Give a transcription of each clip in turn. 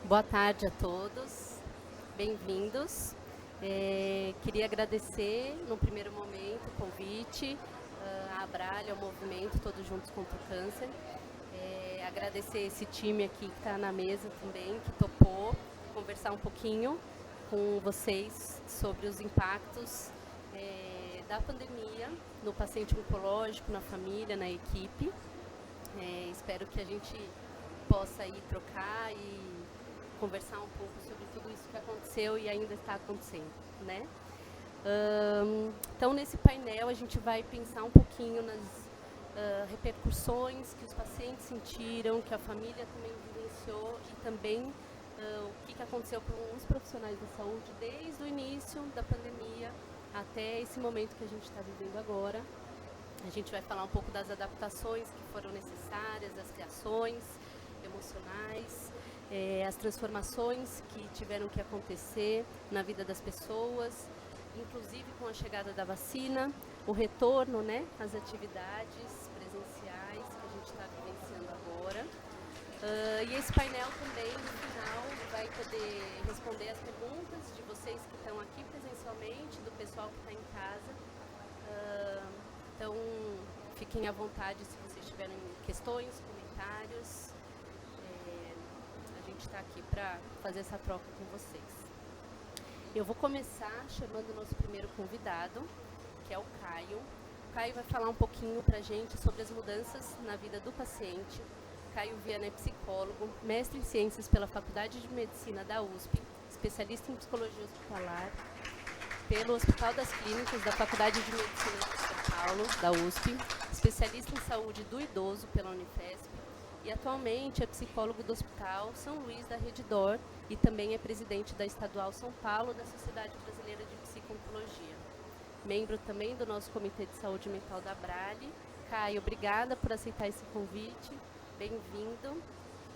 Boa tarde a todos, bem-vindos. Queria agradecer, no primeiro momento, o convite, à Abralha, ao movimento Todos Juntos contra o Câncer. Agradecer esse time aqui que está na mesa também, que topou conversar um pouquinho com vocês sobre os impactos da pandemia no paciente oncológico, na família, na equipe. Espero que a gente possa aí trocar e conversar um pouco sobre tudo isso que aconteceu e ainda está acontecendo, né? Então, nesse painel, a gente vai pensar um pouquinho nas repercussões que os pacientes sentiram, que a família também vivenciou e também o que aconteceu com os profissionais da saúde desde o início da pandemia até esse momento que a gente está vivendo agora. A gente vai falar um pouco das adaptações que foram necessárias, das reações emocionais, as transformações que tiveram que acontecer na vida das pessoas, inclusive com a chegada da vacina, o retorno, né, às atividades presenciais que a gente está vivenciando agora. E esse painel também, no final, vai poder responder as perguntas de vocês que estão aqui presencialmente, do pessoal que está em casa. Então, fiquem à vontade se vocês tiverem questões, comentários. A gente está aqui para fazer essa troca com vocês. Eu vou começar chamando o nosso primeiro convidado, que é o Caio. O Caio vai falar um pouquinho para a gente sobre as mudanças na vida do paciente. Caio Viana é psicólogo, mestre em ciências pela Faculdade de Medicina da USP, especialista em psicologia hospitalar pelo Hospital das Clínicas da Faculdade de Medicina de São Paulo, da USP, especialista em saúde do idoso pela Unifesp e atualmente é psicólogo do Hospital São Luís da Rede D'Or e também é presidente da Estadual São Paulo da Sociedade Brasileira de Psico-Oncologia. Membro também do nosso Comitê de Saúde Mental da Abralha. Caio, obrigada por aceitar esse convite, bem-vindo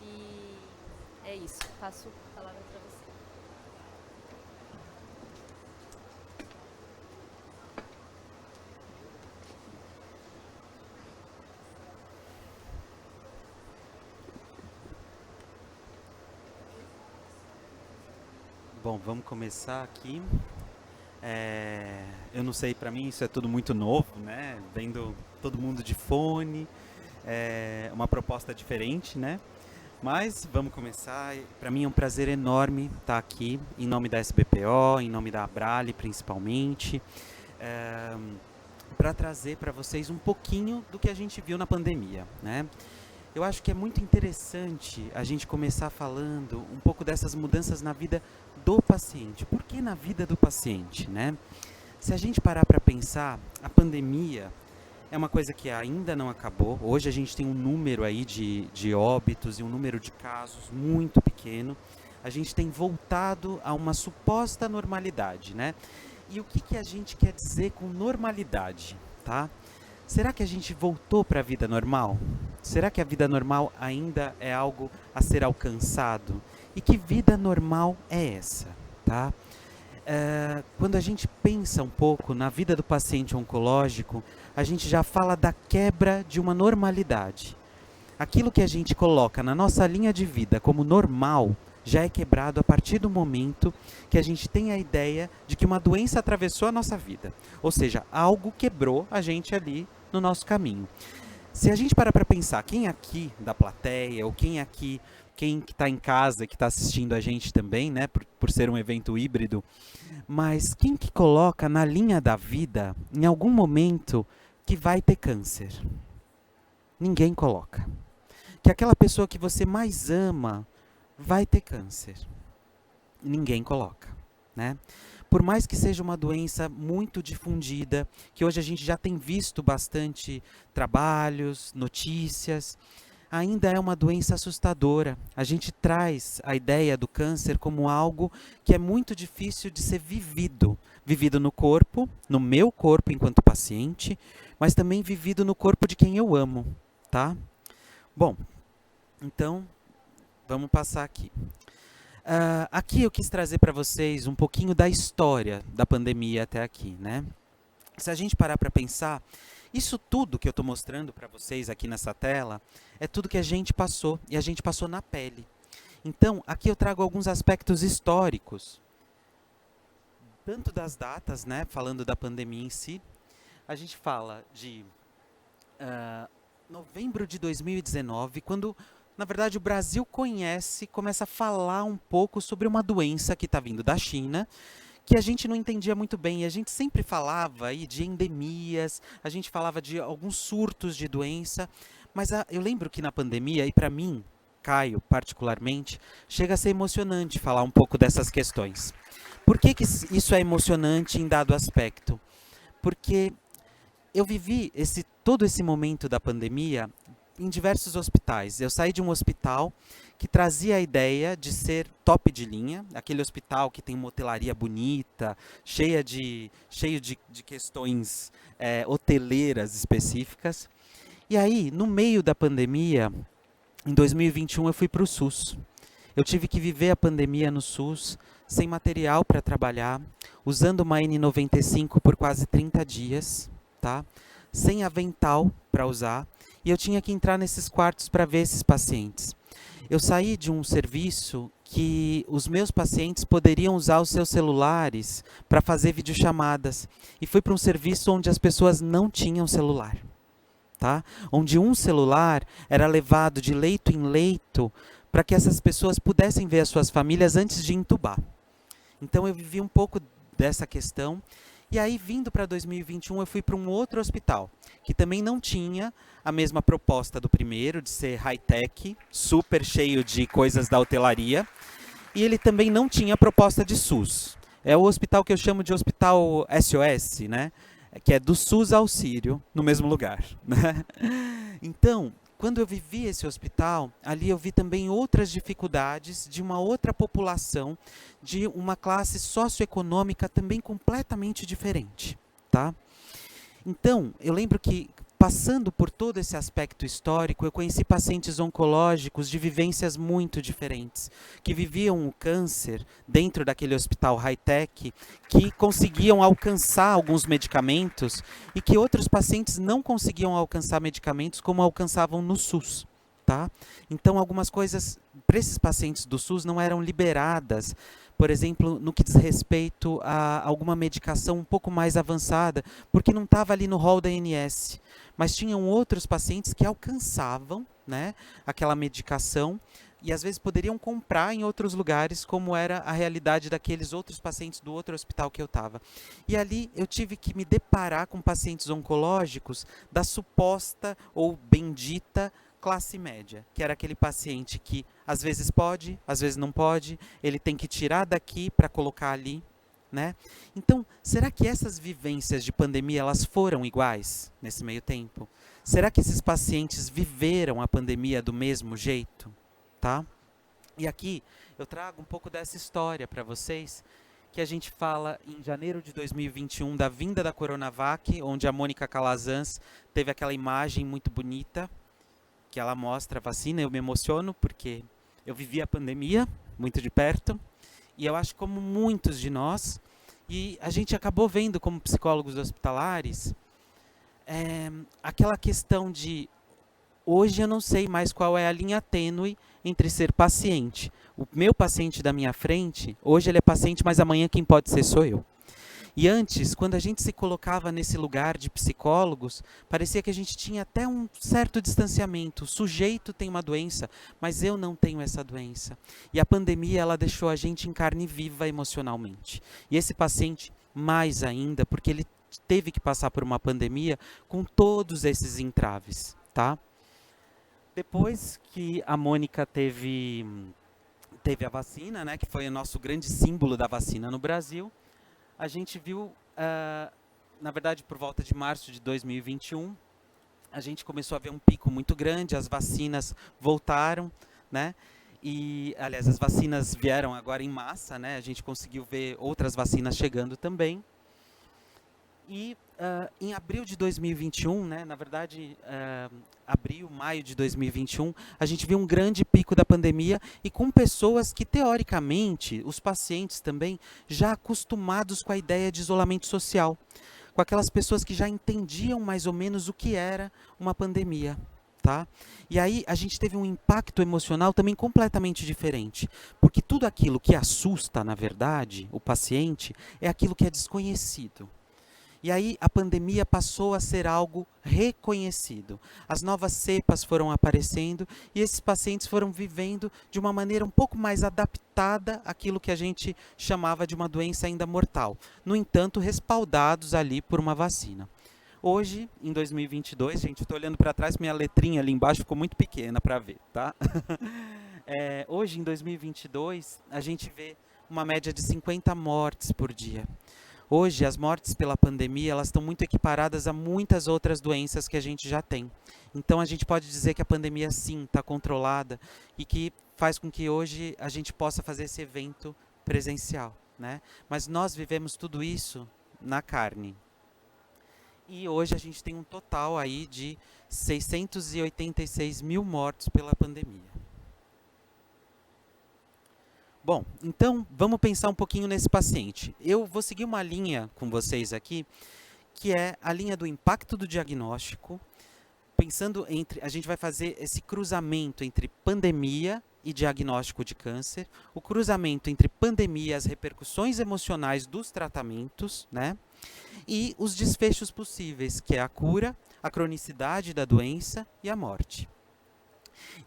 e é isso, passo a palavra para você. Bom, vamos começar aqui. Eu não sei, para mim isso é tudo muito novo, né? Vendo todo mundo de fone, uma proposta diferente, né? Mas vamos começar. Para mim é um prazer enorme estar aqui, em nome da SBPO, em nome da Abralhe principalmente, para trazer para vocês um pouquinho do que a gente viu na pandemia, né? Eu acho que é muito interessante a gente começar falando um pouco dessas mudanças na vida do paciente. Por que na vida do paciente, né? Se a gente parar para pensar, a pandemia é uma coisa que ainda não acabou. Hoje a gente tem um número aí de óbitos e um número de casos muito pequeno. A gente tem voltado a uma suposta normalidade, né? E o que a gente quer dizer com normalidade, tá? Será que a gente voltou para a vida normal? Será que a vida normal ainda é algo a ser alcançado? E que vida normal é essa, tá? Quando a gente pensa um pouco na vida do paciente oncológico, a gente já fala da quebra de uma normalidade. Aquilo que a gente coloca na nossa linha de vida como normal já é quebrado a partir do momento que a gente tem a ideia de que uma doença atravessou a nossa vida. Ou seja, algo quebrou a gente ali no nosso caminho. Se a gente parar para pensar, quem aqui da plateia, ou quem que está em casa, que está assistindo a gente também, né, por ser um evento híbrido, mas quem que coloca na linha da vida, em algum momento, que vai ter câncer? Ninguém coloca. Que aquela pessoa que você mais ama vai ter câncer. Ninguém coloca, né? Por mais que seja uma doença muito difundida, que hoje a gente já tem visto bastante trabalhos, notícias, ainda é uma doença assustadora. A gente traz a ideia do câncer como algo que é muito difícil de ser vivido. Vivido no corpo, no meu corpo enquanto paciente, mas também vivido no corpo de quem eu amo, tá? Bom, então, vamos passar aqui. Aqui eu quis trazer para vocês um pouquinho da história da pandemia até aqui, né? Se a gente parar para pensar, isso tudo que eu estou mostrando para vocês aqui nessa tela é tudo que a gente passou, e a gente passou na pele. Então, aqui eu trago alguns aspectos históricos, tanto das datas, né, falando da pandemia em si. A gente fala de novembro de 2019, quando, na verdade, o Brasil começa a falar um pouco sobre uma doença que está vindo da China, que a gente não entendia muito bem. E a gente sempre falava aí de endemias, a gente falava de alguns surtos de doença, mas eu lembro que na pandemia, e para mim, Caio, particularmente, chega a ser emocionante falar um pouco dessas questões. Por que isso é emocionante em dado aspecto? Porque eu vivi todo esse momento da pandemia em diversos hospitais. Eu saí de um hospital que trazia a ideia de ser top de linha, aquele hospital que tem uma hotelaria bonita, cheio de questões hoteleiras específicas. E aí, no meio da pandemia, em 2021, eu fui para o SUS. Eu tive que viver a pandemia no SUS, sem material para trabalhar, usando uma N95 por quase 30 dias, tá? Sem avental para usar, e eu tinha que entrar nesses quartos para ver esses pacientes. Eu saí de um serviço que os meus pacientes poderiam usar os seus celulares para fazer videochamadas, e fui para um serviço onde as pessoas não tinham celular, tá? Onde um celular era levado de leito em leito para que essas pessoas pudessem ver as suas famílias antes de entubar. Então eu vivi um pouco dessa questão. E aí, vindo para 2021, eu fui para um outro hospital, que também não tinha a mesma proposta do primeiro, de ser high-tech, super cheio de coisas da hotelaria. E ele também não tinha a proposta de SUS. É o hospital que eu chamo de hospital SOS, né? Que é do SUS ao Sírio, no mesmo lugar. Né? Então, quando eu vivi esse hospital, ali eu vi também outras dificuldades de uma outra população, de uma classe socioeconômica também completamente diferente, tá? Então, eu lembro que, passando por todo esse aspecto histórico, eu conheci pacientes oncológicos de vivências muito diferentes, que viviam o câncer dentro daquele hospital high-tech, que conseguiam alcançar alguns medicamentos e que outros pacientes não conseguiam alcançar medicamentos como alcançavam no SUS. Tá? Então, algumas coisas para esses pacientes do SUS não eram liberadas, por exemplo, no que diz respeito a alguma medicação um pouco mais avançada, porque não estava ali no rol da ANS. Mas tinham outros pacientes que alcançavam, né, aquela medicação e às vezes poderiam comprar em outros lugares, como era a realidade daqueles outros pacientes do outro hospital que eu estava. E ali eu tive que me deparar com pacientes oncológicos da suposta ou bendita classe média, que era aquele paciente que às vezes pode, às vezes não pode, ele tem que tirar daqui para colocar ali, né? Então, será que essas vivências de pandemia elas foram iguais nesse meio tempo? Será que esses pacientes viveram a pandemia do mesmo jeito? Tá? E aqui eu trago um pouco dessa história para vocês, que a gente fala em janeiro de 2021 da vinda da Coronavac, onde a Mônica Calazans teve aquela imagem muito bonita, que ela mostra a vacina. Eu me emociono porque eu vivi a pandemia muito de perto, e eu acho como muitos de nós, e a gente acabou vendo como psicólogos hospitalares, aquela questão de, hoje eu não sei mais qual é a linha tênue entre ser paciente. O meu paciente da minha frente, hoje ele é paciente, mas amanhã quem pode ser sou eu. E antes, quando a gente se colocava nesse lugar de psicólogos, parecia que a gente tinha até um certo distanciamento. O sujeito tem uma doença, mas eu não tenho essa doença. E a pandemia, ela deixou a gente em carne viva emocionalmente. E esse paciente, mais ainda, porque ele teve que passar por uma pandemia com todos esses entraves, tá? Depois que a Mônica teve a vacina, né, que foi o nosso grande símbolo da vacina no Brasil, a gente viu, na verdade, por volta de março de 2021, a gente começou a ver um pico muito grande, as vacinas voltaram, né? E, aliás, as vacinas vieram agora em massa, né? A gente conseguiu ver outras vacinas chegando também. E em abril de 2021, né, na verdade, abril, maio de 2021, a gente viu um grande pico da pandemia e com pessoas que, teoricamente, os pacientes também, já acostumados com a ideia de isolamento social, com aquelas pessoas que já entendiam mais ou menos o que era uma pandemia, Tá? E aí a gente teve um impacto emocional também completamente diferente, porque tudo aquilo que assusta, na verdade, o paciente, é aquilo que é desconhecido. E aí a pandemia passou a ser algo reconhecido. As novas cepas foram aparecendo e esses pacientes foram vivendo de uma maneira um pouco mais adaptada àquilo que a gente chamava de uma doença ainda mortal. No entanto, respaldados ali por uma vacina. Hoje, em 2022, gente, estou olhando para trás, minha letrinha ali embaixo ficou muito pequena para ver, tá? Hoje, em 2022, a gente vê uma média de 50 mortes por dia. Hoje, as mortes pela pandemia, elas estão muito equiparadas a muitas outras doenças que a gente já tem. Então, a gente pode dizer que a pandemia, sim, está controlada e que faz com que hoje a gente possa fazer esse evento presencial, né? Mas nós vivemos tudo isso na carne. E hoje a gente tem um total aí de 686 mil mortos pela pandemia. Bom, então vamos pensar um pouquinho nesse paciente. Eu vou seguir uma linha com vocês aqui, que é a linha do impacto do diagnóstico, pensando entre, a gente vai fazer esse cruzamento entre pandemia e diagnóstico de câncer, o cruzamento entre pandemia e as repercussões emocionais dos tratamentos, né? E os desfechos possíveis, que é a cura, a cronicidade da doença e a morte.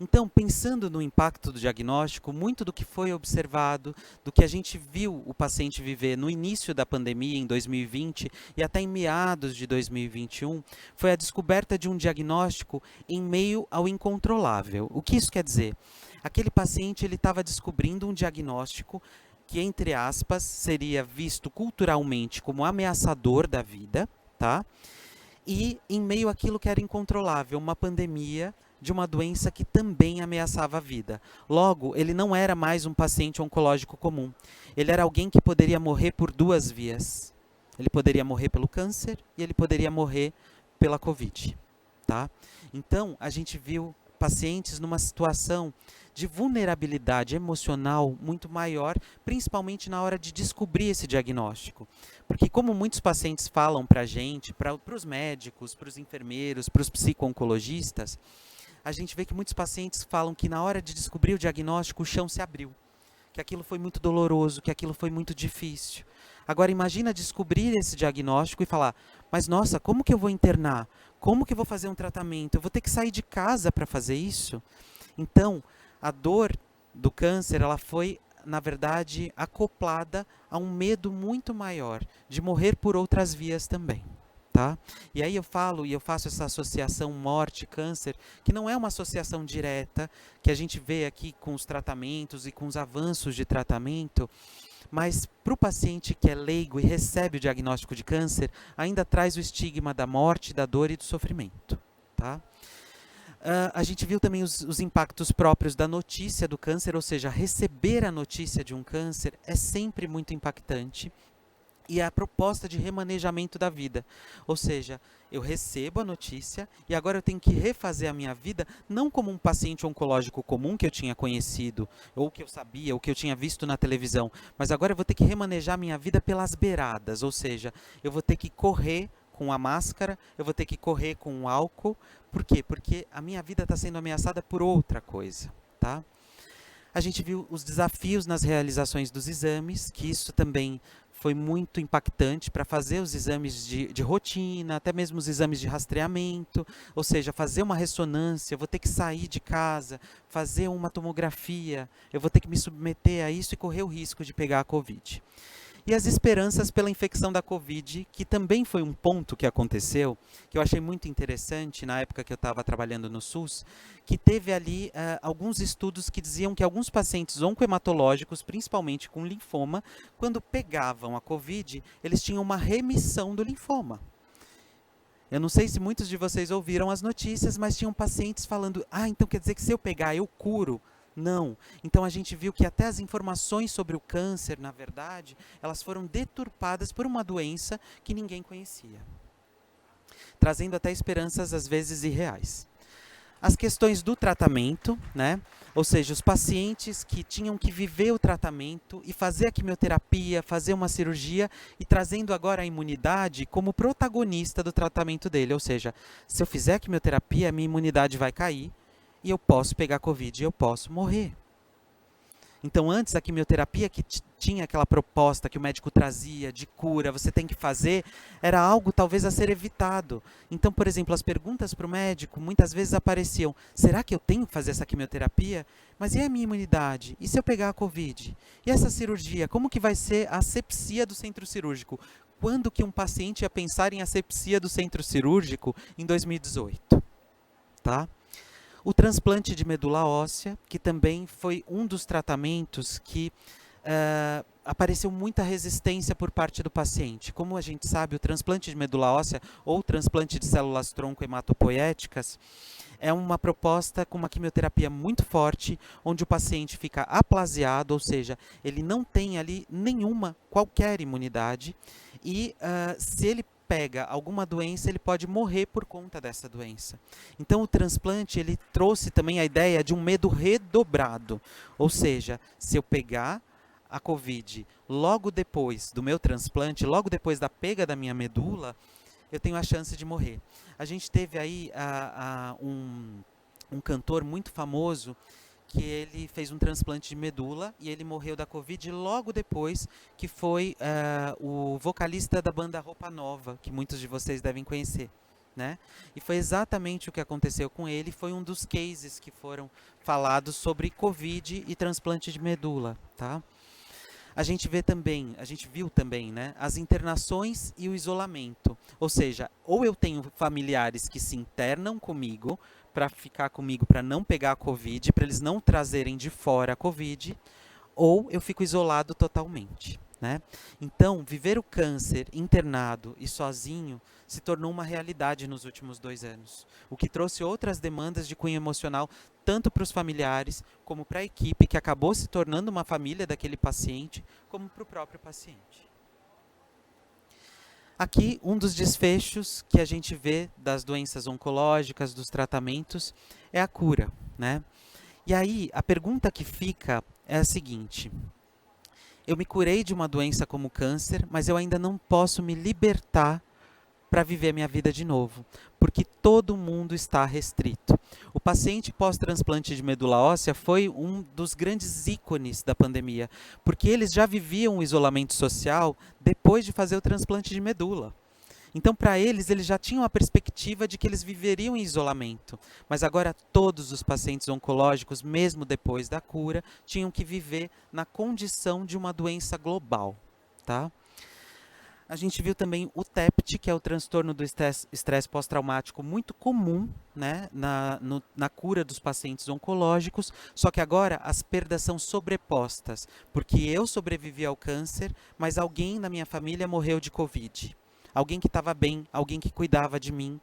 Então, pensando no impacto do diagnóstico, muito do que foi observado, do que a gente viu o paciente viver no início da pandemia, em 2020, e até em meados de 2021, foi a descoberta de um diagnóstico em meio ao incontrolável. O que isso quer dizer? Aquele paciente estava descobrindo um diagnóstico que, entre aspas, seria visto culturalmente como ameaçador da vida, tá? E em meio àquilo que era incontrolável, uma pandemia de uma doença que também ameaçava a vida. Logo, ele não era mais um paciente oncológico comum. Ele era alguém que poderia morrer por duas vias. Ele poderia morrer pelo câncer e ele poderia morrer pela Covid, tá? Então, a gente viu pacientes numa situação de vulnerabilidade emocional muito maior, principalmente na hora de descobrir esse diagnóstico. Porque como muitos pacientes falam para a gente, para os médicos, para os enfermeiros, para os psico-oncologistas, a gente vê que muitos pacientes falam que na hora de descobrir o diagnóstico, o chão se abriu. Que aquilo foi muito doloroso, que aquilo foi muito difícil. Agora imagina descobrir esse diagnóstico e falar, mas nossa, como que eu vou internar? Como que eu vou fazer um tratamento? Eu vou ter que sair de casa para fazer isso? Então, a dor do câncer, ela foi, na verdade, acoplada a um medo muito maior de morrer por outras vias também. Tá? E aí eu falo e eu faço essa associação morte-câncer, que não é uma associação direta, que a gente vê aqui com os tratamentos e com os avanços de tratamento, mas para o paciente que é leigo e recebe o diagnóstico de câncer, ainda traz o estigma da morte, da dor e do sofrimento. Tá? A gente viu também os impactos próprios da notícia do câncer, ou seja, receber a notícia de um câncer é sempre muito impactante. E a proposta de remanejamento da vida. Ou seja, eu recebo a notícia e agora eu tenho que refazer a minha vida, não como um paciente oncológico comum que eu tinha conhecido, ou que eu sabia, ou que eu tinha visto na televisão, mas agora eu vou ter que remanejar a minha vida pelas beiradas, ou seja, eu vou ter que correr com a máscara, eu vou ter que correr com o álcool. Por quê? Porque a minha vida está sendo ameaçada por outra coisa, tá? A gente viu os desafios nas realizações dos exames, que isso também foi muito impactante para fazer os exames de rotina, até mesmo os exames de rastreamento, ou seja, fazer uma ressonância, eu vou ter que sair de casa, fazer uma tomografia, eu vou ter que me submeter a isso e correr o risco de pegar a Covid. E as esperanças pela infecção da Covid, que também foi um ponto que aconteceu, que eu achei muito interessante na época que eu estava trabalhando no SUS, que teve ali alguns estudos que diziam que alguns pacientes oncohematológicos, principalmente com linfoma, quando pegavam a Covid, eles tinham uma remissão do linfoma. Eu não sei se muitos de vocês ouviram as notícias, mas tinham pacientes falando, então quer dizer que se eu pegar, eu curo. Não. Então a gente viu que até as informações sobre o câncer, na verdade, elas foram deturpadas por uma doença que ninguém conhecia. Trazendo até esperanças, às vezes, irreais. as questões do tratamento, né? Ou seja, os pacientes que tinham que viver o tratamento e fazer a quimioterapia, fazer uma cirurgia e trazendo agora a imunidade como protagonista do tratamento dele. Ou seja, se eu fizer a quimioterapia, a minha imunidade vai cair e eu posso pegar Covid e eu posso morrer. Então, antes a quimioterapia que tinha aquela proposta que o médico trazia de cura, você tem que fazer, era algo talvez a ser evitado. Então, por exemplo, as perguntas para o médico muitas vezes apareciam: será que eu tenho que fazer essa quimioterapia? Mas e a minha imunidade? E se eu pegar a Covid? E essa cirurgia? Como que vai ser a asepsia do centro cirúrgico? Quando que um paciente ia pensar em asepsia do centro cirúrgico em 2018? Tá? O transplante de medula óssea, que também foi um dos tratamentos que apareceu muita resistência por parte do paciente. Como a gente sabe, o transplante de medula óssea ou transplante de células tronco hematopoéticas é uma proposta com uma quimioterapia muito forte, onde o paciente fica aplasiado, ou seja, ele não tem ali qualquer imunidade, e se ele pega alguma doença, ele pode morrer por conta dessa doença. Então o transplante, ele trouxe também a ideia de um medo redobrado, ou seja, se eu pegar a Covid logo depois do meu transplante, logo depois da pega da minha medula, eu tenho a chance de morrer. A gente teve aí um cantor muito famoso que ele fez um transplante de medula e ele morreu da Covid logo depois, que foi o vocalista da banda Roupa Nova, que muitos de vocês devem conhecer. Né? E foi exatamente o que aconteceu com ele, foi um dos cases que foram falados sobre Covid e transplante de medula. Tá? A gente viu também, né, as internações e o isolamento. Ou seja, ou eu tenho familiares que se internam comigo para ficar comigo, para não pegar a Covid, para eles não trazerem de fora a Covid, ou eu fico isolado totalmente. Né? Então, viver o câncer internado e sozinho se tornou uma realidade nos últimos 2 anos, o que trouxe outras demandas de cunho emocional, tanto para os familiares, como para a equipe, que acabou se tornando uma família daquele paciente, como para o próprio paciente. Aqui, um dos desfechos que a gente vê das doenças oncológicas, dos tratamentos, é a cura. Né? E aí, a pergunta que fica é a seguinte: eu me curei de uma doença como câncer, mas eu ainda não posso me libertar para viver a minha vida de novo, porque todo mundo está restrito. O paciente pós-transplante de medula óssea foi um dos grandes ícones da pandemia, porque eles já viviam o isolamento social depois de fazer o transplante de medula. Então, para eles já tinham a perspectiva de que eles viveriam em isolamento. Mas agora todos os pacientes oncológicos, mesmo depois da cura, tinham que viver na condição de uma doença global. Tá? A gente viu também o TEPT, que é o transtorno do estresse pós-traumático muito comum, né, na cura dos pacientes oncológicos, só que agora as perdas são sobrepostas, porque eu sobrevivi ao câncer, mas alguém na minha família morreu de Covid. Alguém que estava bem, alguém que cuidava de mim.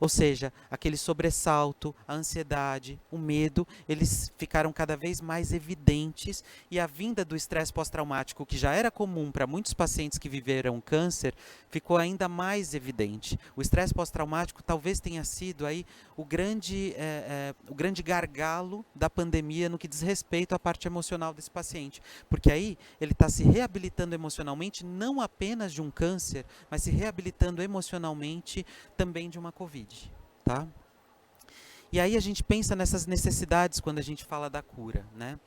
Ou seja, aquele sobressalto, a ansiedade, o medo, eles ficaram cada vez mais evidentes, e a vinda do estresse pós-traumático, que já era comum para muitos pacientes que viveram câncer, ficou ainda mais evidente. O estresse pós-traumático talvez tenha sido aí o grande gargalo da pandemia no que diz respeito à parte emocional desse paciente, porque aí ele está se reabilitando emocionalmente não apenas de um câncer, mas se reabilitando emocionalmente também de uma Covid. Tá? E aí a gente pensa nessas necessidades quando a gente fala da cura, né?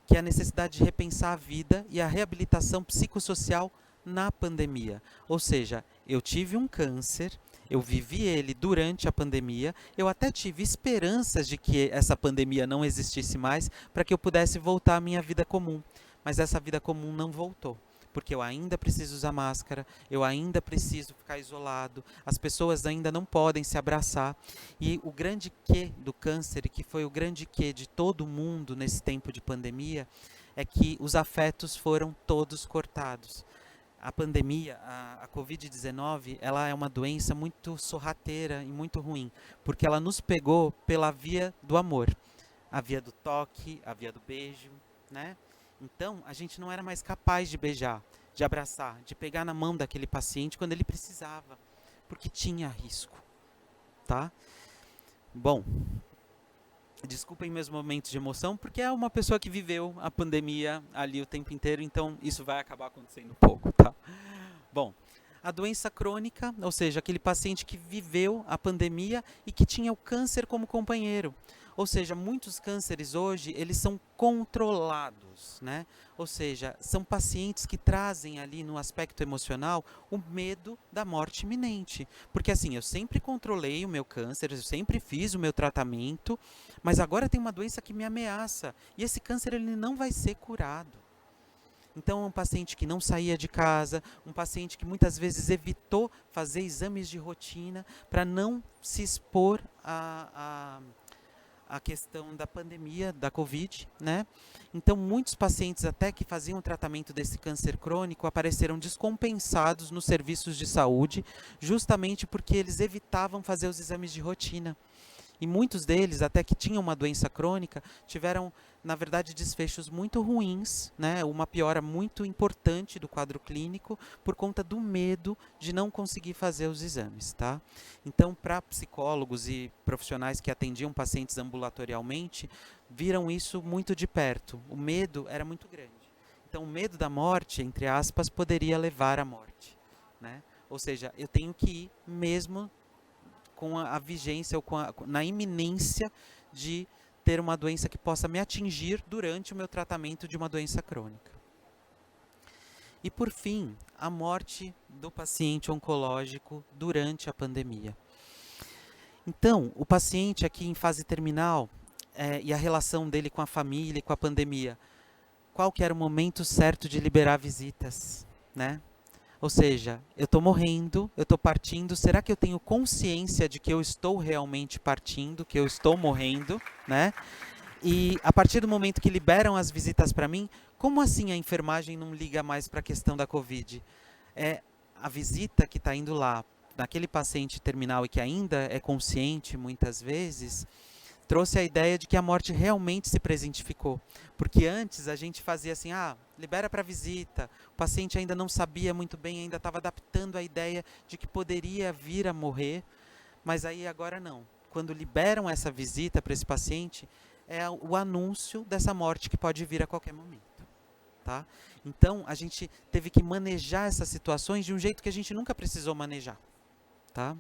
Que é a necessidade de repensar a vida e a reabilitação psicossocial na pandemia. Ou seja, eu tive um câncer, eu vivi ele durante a pandemia, eu até tive esperanças de que essa pandemia não existisse mais para que eu pudesse voltar à minha vida comum. Mas essa vida comum não voltou. Porque eu ainda preciso usar máscara, eu ainda preciso ficar isolado, as pessoas ainda não podem se abraçar. E o grande quê do câncer, que foi o grande quê de todo mundo nesse tempo de pandemia, é que os afetos foram todos cortados. A pandemia, a Covid-19, ela é uma doença muito sorrateira e muito ruim, porque ela nos pegou pela via do amor, a via do toque, a via do beijo, né? Então, a gente não era mais capaz de beijar, de abraçar, de pegar na mão daquele paciente quando ele precisava, porque tinha risco, tá? Bom, Desculpem meus momentos de emoção, porque é uma pessoa que viveu a pandemia ali o tempo inteiro, então isso vai acabar acontecendo um pouco, tá? Bom, a doença crônica, ou seja, aquele paciente que viveu a pandemia e que tinha o câncer como companheiro. Ou seja, muitos cânceres hoje, eles são controlados, né? Ou seja, são pacientes que trazem ali no aspecto emocional o medo da morte iminente. Porque assim, eu sempre controlei o meu câncer, eu sempre fiz o meu tratamento, mas agora tem uma doença que me ameaça e esse câncer ele não vai ser curado. Então, um paciente que não saía de casa, um paciente que muitas vezes evitou fazer exames de rotina para não se expor à questão da pandemia, da Covid, né? Então, muitos pacientes até que faziam o tratamento desse câncer crônico apareceram descompensados nos serviços de saúde, justamente porque eles evitavam fazer os exames de rotina. E muitos deles, até que tinham uma doença crônica, tiveram, na verdade, desfechos muito ruins, né? Uma piora muito importante do quadro clínico por conta do medo de não conseguir fazer os exames, tá? Então, para psicólogos e profissionais que atendiam pacientes ambulatorialmente, viram isso muito de perto. O medo era muito grande. Então, o medo da morte, entre aspas, poderia levar à morte, né? Ou seja, eu tenho que ir mesmo com a vigência ou na iminência de ter uma doença que possa me atingir durante o meu tratamento de uma doença crônica. E por fim, a morte do paciente oncológico durante a pandemia. Então, o paciente aqui em fase terminal e a relação dele com a família e com a pandemia, qual que era o momento certo de liberar visitas, né? Ou seja, eu estou morrendo, eu estou partindo, será que eu tenho consciência de que eu estou realmente partindo, que eu estou morrendo, né? E a partir do momento que liberam as visitas para mim, como assim a enfermagem não liga mais para a questão da Covid? É a visita que está indo lá, naquele paciente terminal e que ainda é consciente muitas vezes, trouxe a ideia de que a morte realmente se presentificou. Porque antes a gente fazia assim, libera para visita, o paciente ainda não sabia muito bem, ainda estava adaptando a ideia de que poderia vir a morrer, mas aí agora não. Quando liberam essa visita para esse paciente, é o anúncio dessa morte que pode vir a qualquer momento. Tá? Então, a gente teve que manejar essas situações de um jeito que a gente nunca precisou manejar. Tá?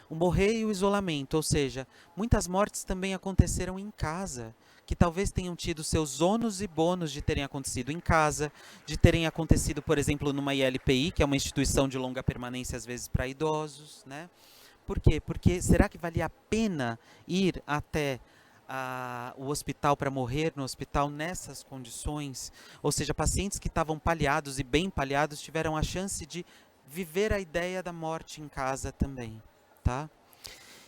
O morrer e o isolamento, ou seja, muitas mortes também aconteceram em casa, que talvez tenham tido seus ônus e bônus de terem acontecido em casa, de terem acontecido, por exemplo, numa ILPI, que é uma instituição de longa permanência, às vezes, para idosos, né? Por quê? Porque será que valia a pena ir até o hospital para morrer no hospital nessas condições? Ou seja, pacientes que estavam paliados e bem paliados tiveram a chance de viver a ideia da morte em casa também. Tá?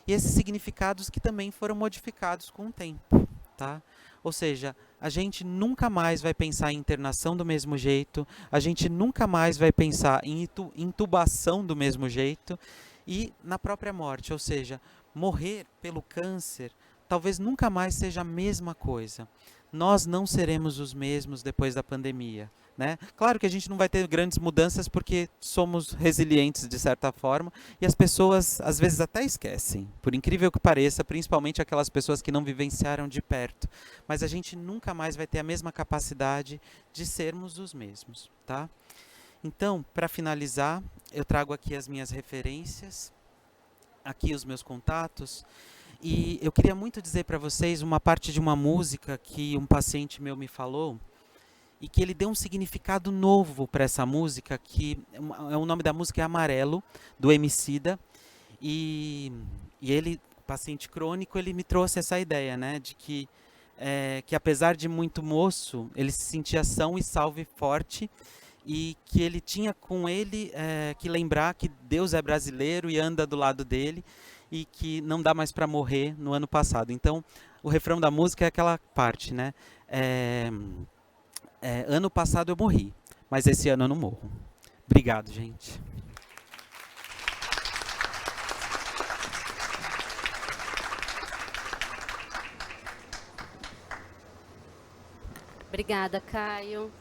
E esses significados que também foram modificados com o tempo, tá? Ou seja, a gente nunca mais vai pensar em internação do mesmo jeito, a gente nunca mais vai pensar em intubação do mesmo jeito e na própria morte, ou seja, morrer pelo câncer talvez nunca mais seja a mesma coisa. Nós não seremos os mesmos depois da pandemia. Né? Claro que a gente não vai ter grandes mudanças porque somos resilientes de certa forma e as pessoas às vezes até esquecem, por incrível que pareça, principalmente aquelas pessoas que não vivenciaram de perto. Mas a gente nunca mais vai ter a mesma capacidade de sermos os mesmos. Tá? Então, para finalizar, eu trago aqui as minhas referências, aqui os meus contatos. E eu queria muito dizer para vocês uma parte de uma música que um paciente meu me falou e que ele deu um significado novo para essa música, que o nome da música é Amarelo, do Emicida, e ele, paciente crônico, ele me trouxe essa ideia, né, de que apesar de muito moço, ele se sentia são e salvo e forte, e que ele tinha com ele que lembrar que Deus é brasileiro e anda do lado dele, e que não dá mais para morrer no ano passado. Então, o refrão da música é aquela parte, né? Ano passado eu morri, mas esse ano eu não morro. Obrigado, gente. Obrigada, Caio.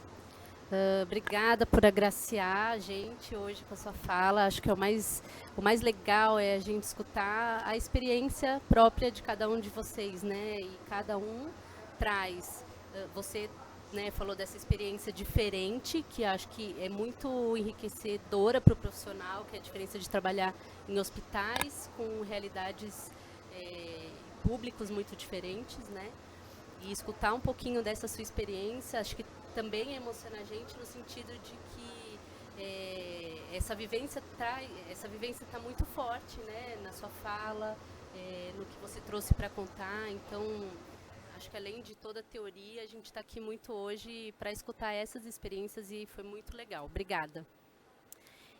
Obrigada por agraciar a gente hoje com a sua fala. Acho que é o mais o mais legal é a gente escutar a experiência própria de cada um de vocês, né? E cada um traz. Você, né, falou dessa experiência diferente, que acho que é muito enriquecedora para o profissional, que é a diferença de trabalhar em hospitais com realidades públicos muito diferentes, né? E escutar um pouquinho dessa sua experiência, acho que também emociona a gente no sentido de que essa vivência está muito forte, né, na sua fala, no que você trouxe para contar. Então, acho que além de toda a teoria, a gente está aqui muito hoje para escutar essas experiências e foi muito legal. Obrigada.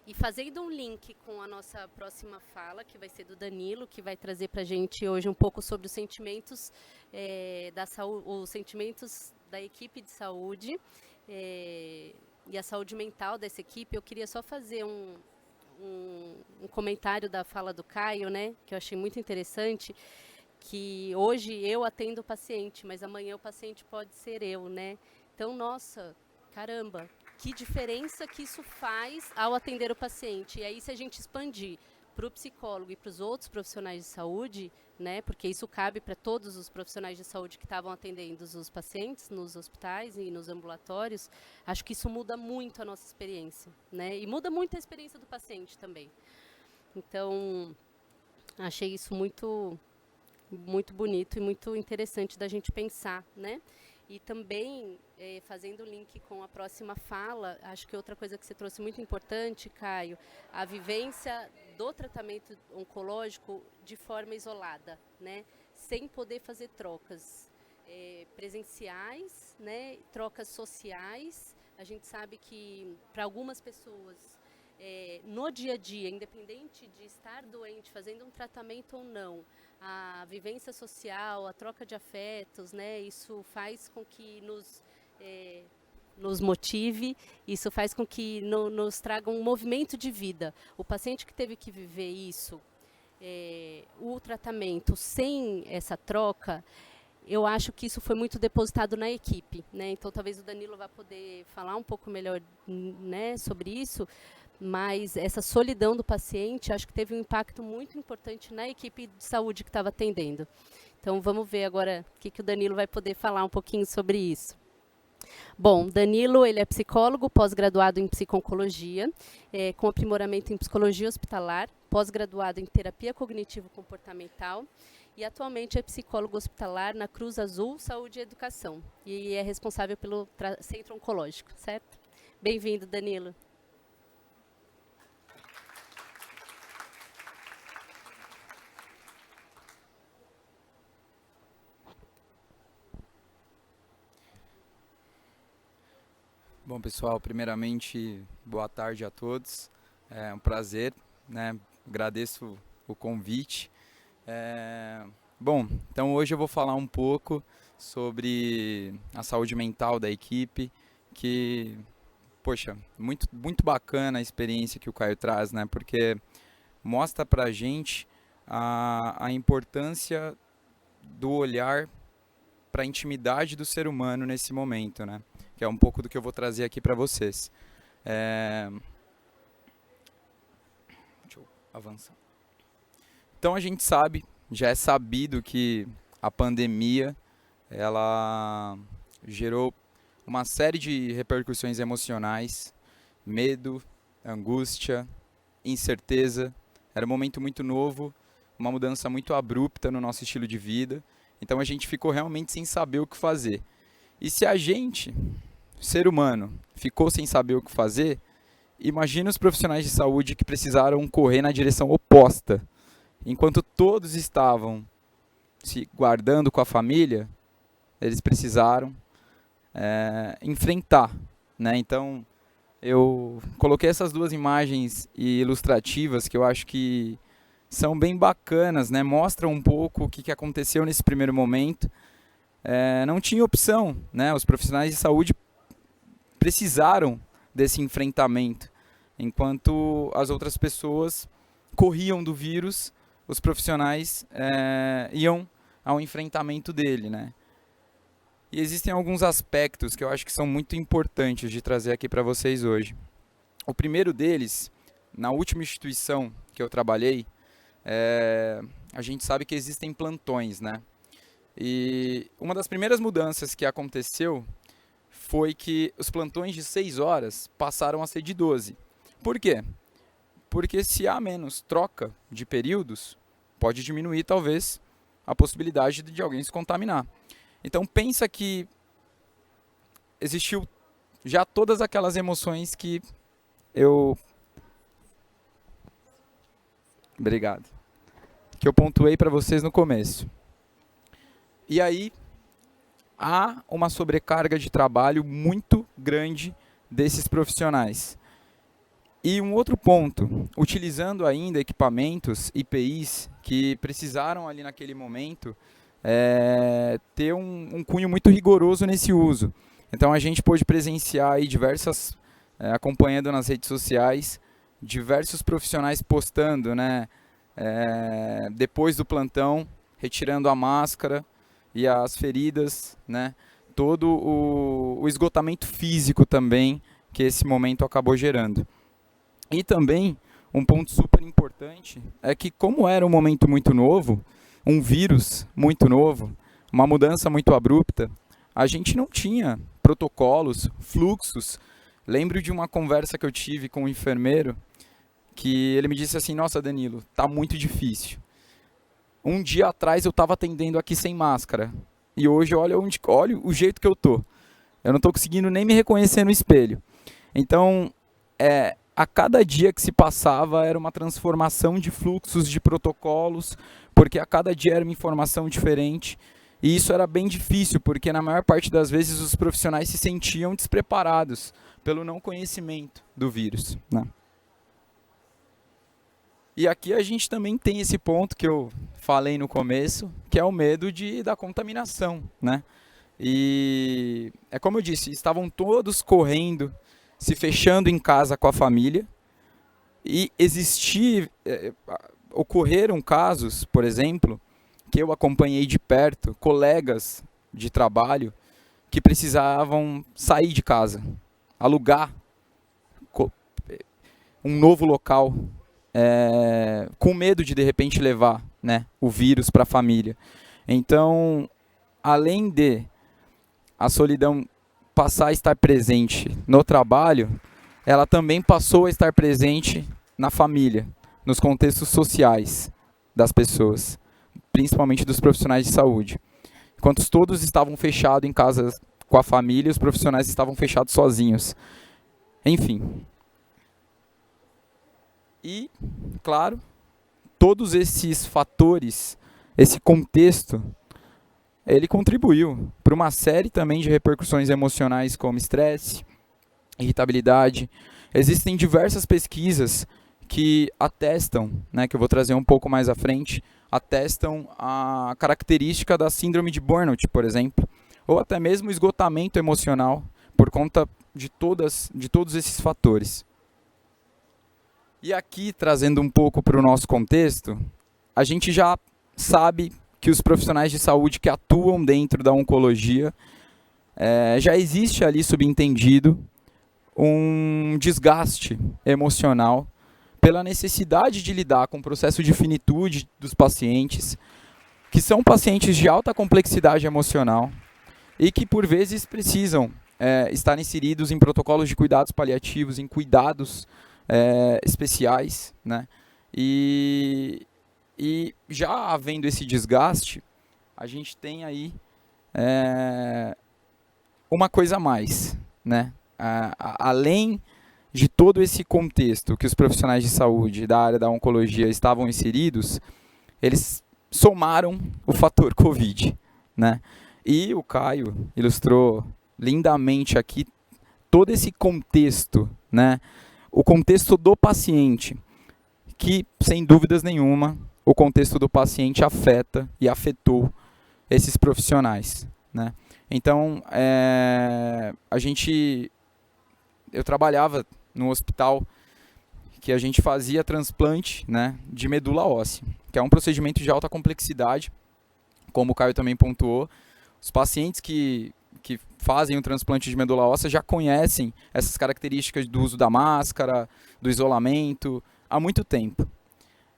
E fazendo um link com a nossa próxima fala, que vai ser do Danilo, que vai trazer para a gente hoje um pouco sobre os sentimentos da saúde, os sentimentos da equipe de saúde e a saúde mental dessa equipe. Eu queria só fazer um comentário da fala do Caio, né, que eu achei muito interessante, que hoje eu atendo o paciente, mas amanhã o paciente pode ser eu, né? Então, nossa, caramba, que diferença que isso faz ao atender o paciente. E aí, se a gente expandir para o psicólogo e para os outros profissionais de saúde, né, porque isso cabe para todos os profissionais de saúde que estavam atendendo os pacientes nos hospitais e nos ambulatórios, acho que isso muda muito a nossa experiência, né? E muda muito a experiência do paciente também. Então, achei isso muito bonito e muito interessante da gente pensar, né? E também, fazendo o link com a próxima fala, acho que outra coisa que você trouxe muito importante, Caio, a vivência do tratamento oncológico de forma isolada, né? Sem poder fazer trocas presenciais, né? Trocas sociais. A gente sabe que, para algumas pessoas, no dia a dia, independente de estar doente, fazendo um tratamento ou não, a vivência social, a troca de afetos, né, isso faz com que nos motive, isso faz com que nos traga um movimento de vida. O paciente que teve que viver isso, o tratamento sem essa troca, eu acho que isso foi muito depositado na equipe, né? Então, talvez o Danilo vá poder falar um pouco melhor, né, sobre isso, mas essa solidão do paciente, acho que teve um impacto muito importante na equipe de saúde que estava atendendo. Então, vamos ver agora o que o Danilo vai poder falar um pouquinho sobre isso. Bom, Danilo, ele é psicólogo, pós-graduado em psico-oncologia, com aprimoramento em psicologia hospitalar, pós-graduado em terapia cognitivo-comportamental, e atualmente é psicólogo hospitalar na Cruz Azul Saúde e Educação, e é responsável pelo Centro Oncológico, certo? Bem-vindo, Danilo. Bom, pessoal, primeiramente, boa tarde a todos. É um prazer, né? Agradeço o convite. Bom, então hoje eu vou falar um pouco sobre a saúde mental da equipe, que, poxa, muito bacana a experiência que o Caio traz, né? Porque mostra pra gente a importância do olhar para a intimidade do ser humano nesse momento, né? Que é um pouco do que eu vou trazer aqui para vocês. Deixa eu avançar. Então a gente sabe, já é sabido que a pandemia ela gerou uma série de repercussões emocionais, medo, angústia, incerteza. Era um momento muito novo, uma mudança muito abrupta no nosso estilo de vida. Então a gente ficou realmente sem saber o que fazer. E se a gente, ser humano, ficou sem saber o que fazer, imagina os profissionais de saúde que precisaram correr na direção oposta. Enquanto todos estavam se guardando com a família, eles precisaram enfrentar, né? Então eu coloquei essas duas imagens ilustrativas que eu acho que são bem bacanas, né? Mostram um pouco o que aconteceu nesse primeiro momento. Não tinha opção, né? Os profissionais de saúde precisaram desse enfrentamento. Enquanto as outras pessoas corriam do vírus, os profissionais iam ao enfrentamento dele, né? E existem alguns aspectos que eu acho que são muito importantes de trazer aqui para vocês hoje. O primeiro deles na última instituição que eu trabalhei, a gente sabe que existem plantões, né? E uma das primeiras mudanças que aconteceu foi que os plantões de 6 horas passaram a ser de 12. Por quê? Porque se há menos troca de períodos, pode diminuir talvez a possibilidade de alguém se contaminar. Então pensa que existiu já todas aquelas emoções que Obrigado. Que eu pontuei para vocês no começo. E aí há uma sobrecarga de trabalho muito grande desses profissionais. E um outro ponto, utilizando ainda equipamentos, IPIs, que precisaram ali naquele momento ter um cunho muito rigoroso nesse uso. Então a gente pôde presenciar aí acompanhando nas redes sociais, diversos profissionais postando, né, depois do plantão, retirando a máscara e as feridas, né, todo o esgotamento físico também que esse momento acabou gerando. E também, um ponto super importante é que, como era um momento muito novo, um vírus muito novo, uma mudança muito abrupta, a gente não tinha protocolos, fluxos. Lembro de uma conversa que eu tive com um enfermeiro, que ele me disse assim: nossa, Danilo, tá muito difícil. Um dia atrás eu estava atendendo aqui sem máscara, e hoje olha o jeito que eu tô. Eu não estou conseguindo nem me reconhecer no espelho. Então, a cada dia que se passava era uma transformação de fluxos, de protocolos, porque a cada dia era uma informação diferente. E isso era bem difícil, porque na maior parte das vezes os profissionais se sentiam despreparados pelo não conhecimento do vírus, né? E aqui a gente também tem esse ponto que eu falei no começo, que é o medo da contaminação, né? E é como eu disse, estavam todos correndo, se fechando em casa com a família, e ocorreram casos, por exemplo, que eu acompanhei de perto, colegas de trabalho que precisavam sair de casa, alugar um novo local, com medo de repente levar, né, o vírus para a família. Então, além de a solidão passar a estar presente no trabalho, ela também passou a estar presente na família, nos contextos sociais das pessoas, principalmente dos profissionais de saúde. Enquanto todos estavam fechados em casa com a família, os profissionais estavam fechados sozinhos. Enfim. E, claro, todos esses fatores, esse contexto, ele contribuiu para uma série também de repercussões emocionais como estresse, irritabilidade. Existem diversas pesquisas que atestam, né, que eu vou trazer um pouco mais à frente, atestam a característica da síndrome de burnout, por exemplo, ou até mesmo esgotamento emocional por conta de todos esses fatores. E aqui, trazendo um pouco para o nosso contexto, a gente já sabe que os profissionais de saúde que atuam dentro da oncologia, já existe ali subentendido um desgaste emocional pela necessidade de lidar com o processo de finitude dos pacientes, que são pacientes de alta complexidade emocional e que por vezes precisam estar inseridos em protocolos de cuidados paliativos, em cuidados especiais, né? E já havendo esse desgaste, a gente tem aí uma coisa a mais, né? Além de todo esse contexto que os profissionais de saúde da área da oncologia estavam inseridos, eles somaram o fator Covid, né? E o Caio ilustrou lindamente aqui todo esse contexto, né? O contexto do paciente, que, sem dúvidas nenhuma, o contexto do paciente afeta e afetou esses profissionais, né? Então, eu trabalhava num hospital que a gente fazia transplante, né, de medula óssea, que é um procedimento de alta complexidade, como o Caio também pontuou. Os pacientes que fazem o transplante de medula óssea já conhecem essas características do uso da máscara, do isolamento, há muito tempo.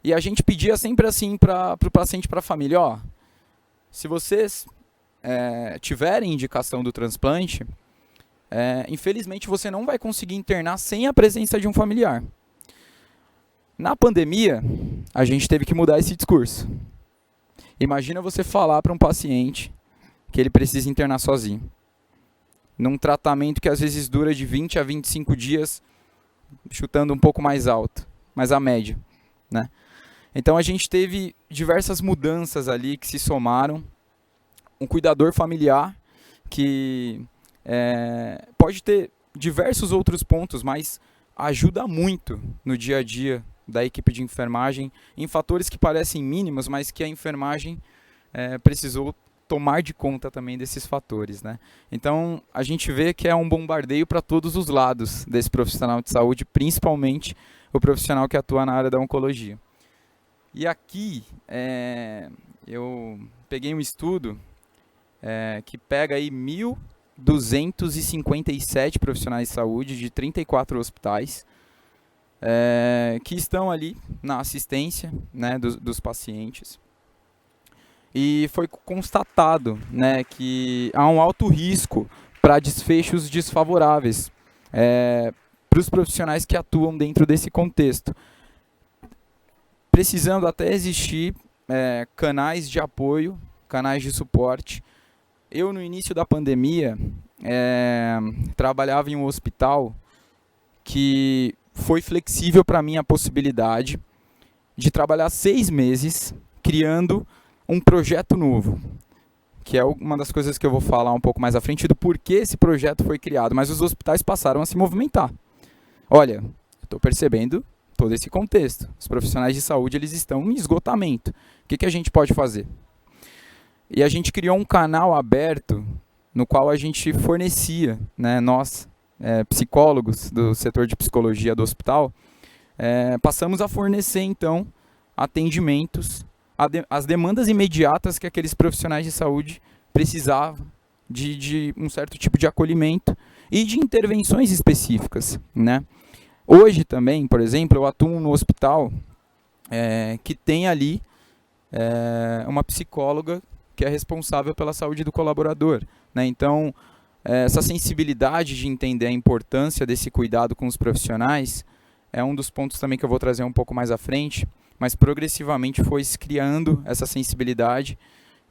E a gente pedia sempre assim para o paciente, para a família, ó, se vocês tiverem indicação do transplante, infelizmente você não vai conseguir internar sem a presença de um familiar. Na pandemia, a gente teve que mudar esse discurso. Imagina você falar para um paciente que ele precisa internar sozinho, num tratamento que às vezes dura de 20 a 25 dias, chutando um pouco mais alto, mas a média, né? Então a gente teve diversas mudanças ali que se somaram. Um cuidador familiar que pode ter diversos outros pontos, mas ajuda muito no dia a dia da equipe de enfermagem, em fatores que parecem mínimos, mas que a enfermagem precisou tomar de conta também desses fatores, né? Então a gente vê que é um bombardeio para todos os lados desse profissional de saúde, principalmente o profissional que atua na área da oncologia. E aqui eu peguei um estudo que pega aí 1.257 profissionais de saúde de 34 hospitais que estão ali na assistência, né, dos pacientes. E foi constatado, né, que há um alto risco para desfechos desfavoráveis para os profissionais que atuam dentro desse contexto, precisando até existir canais de apoio, canais de suporte. Eu, no início da pandemia, trabalhava em um hospital que foi flexível para mim a possibilidade de trabalhar 6 meses criando um projeto novo, que é uma das coisas que eu vou falar um pouco mais à frente do porquê esse projeto foi criado, mas os hospitais passaram a se movimentar. Olha, estou percebendo todo esse contexto. Os profissionais de saúde, eles estão em esgotamento. O que a gente pode fazer? E a gente criou um canal aberto no qual a gente fornecia, né, nós, psicólogos do setor de psicologia do hospital, passamos a fornecer, então, atendimentos, as demandas imediatas que aqueles profissionais de saúde precisavam de um certo tipo de acolhimento e de intervenções específicas, né? Hoje também, por exemplo, eu atuo no hospital que tem ali uma psicóloga que é responsável pela saúde do colaborador, né? Então, essa sensibilidade de entender a importância desse cuidado com os profissionais é um dos pontos também que eu vou trazer um pouco mais à frente, mas progressivamente foi se criando essa sensibilidade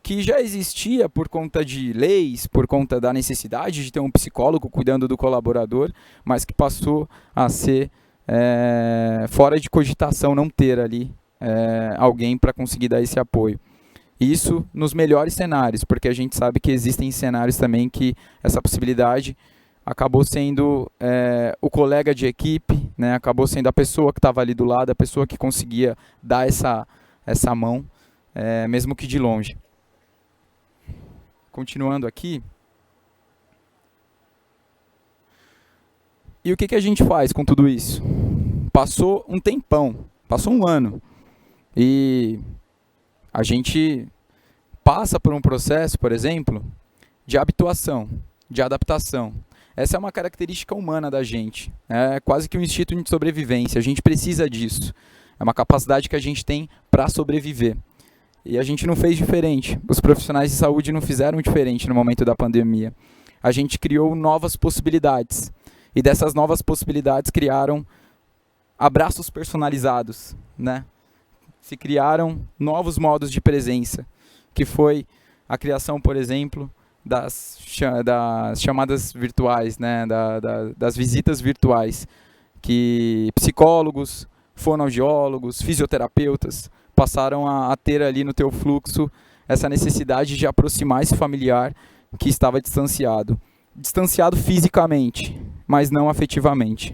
que já existia por conta de leis, por conta da necessidade de ter um psicólogo cuidando do colaborador, mas que passou a ser fora de cogitação não ter ali alguém para conseguir dar esse apoio. Isso nos melhores cenários, porque a gente sabe que existem cenários também que essa possibilidade acabou sendo o colega de equipe, né, acabou sendo a pessoa que estava ali do lado, a pessoa que conseguia dar essa mão, mesmo que de longe. Continuando aqui. E o que a gente faz com tudo isso? Passou um tempão, passou um ano, e a gente passa por um processo, por exemplo, de habituação, de adaptação. Essa é uma característica humana da gente, é quase que um instinto de sobrevivência, a gente precisa disso, é uma capacidade que a gente tem para sobreviver. E a gente não fez diferente, os profissionais de saúde não fizeram diferente no momento da pandemia. A gente criou novas possibilidades, e dessas novas possibilidades criaram abraços personalizados, né? Se criaram novos modos de presença, que foi a criação, por exemplo, das chamadas virtuais, né? Das visitas virtuais, que psicólogos, fonoaudiólogos, fisioterapeutas passaram a ter ali no teu fluxo essa necessidade de aproximar esse familiar que estava distanciado. Distanciado fisicamente, mas não afetivamente.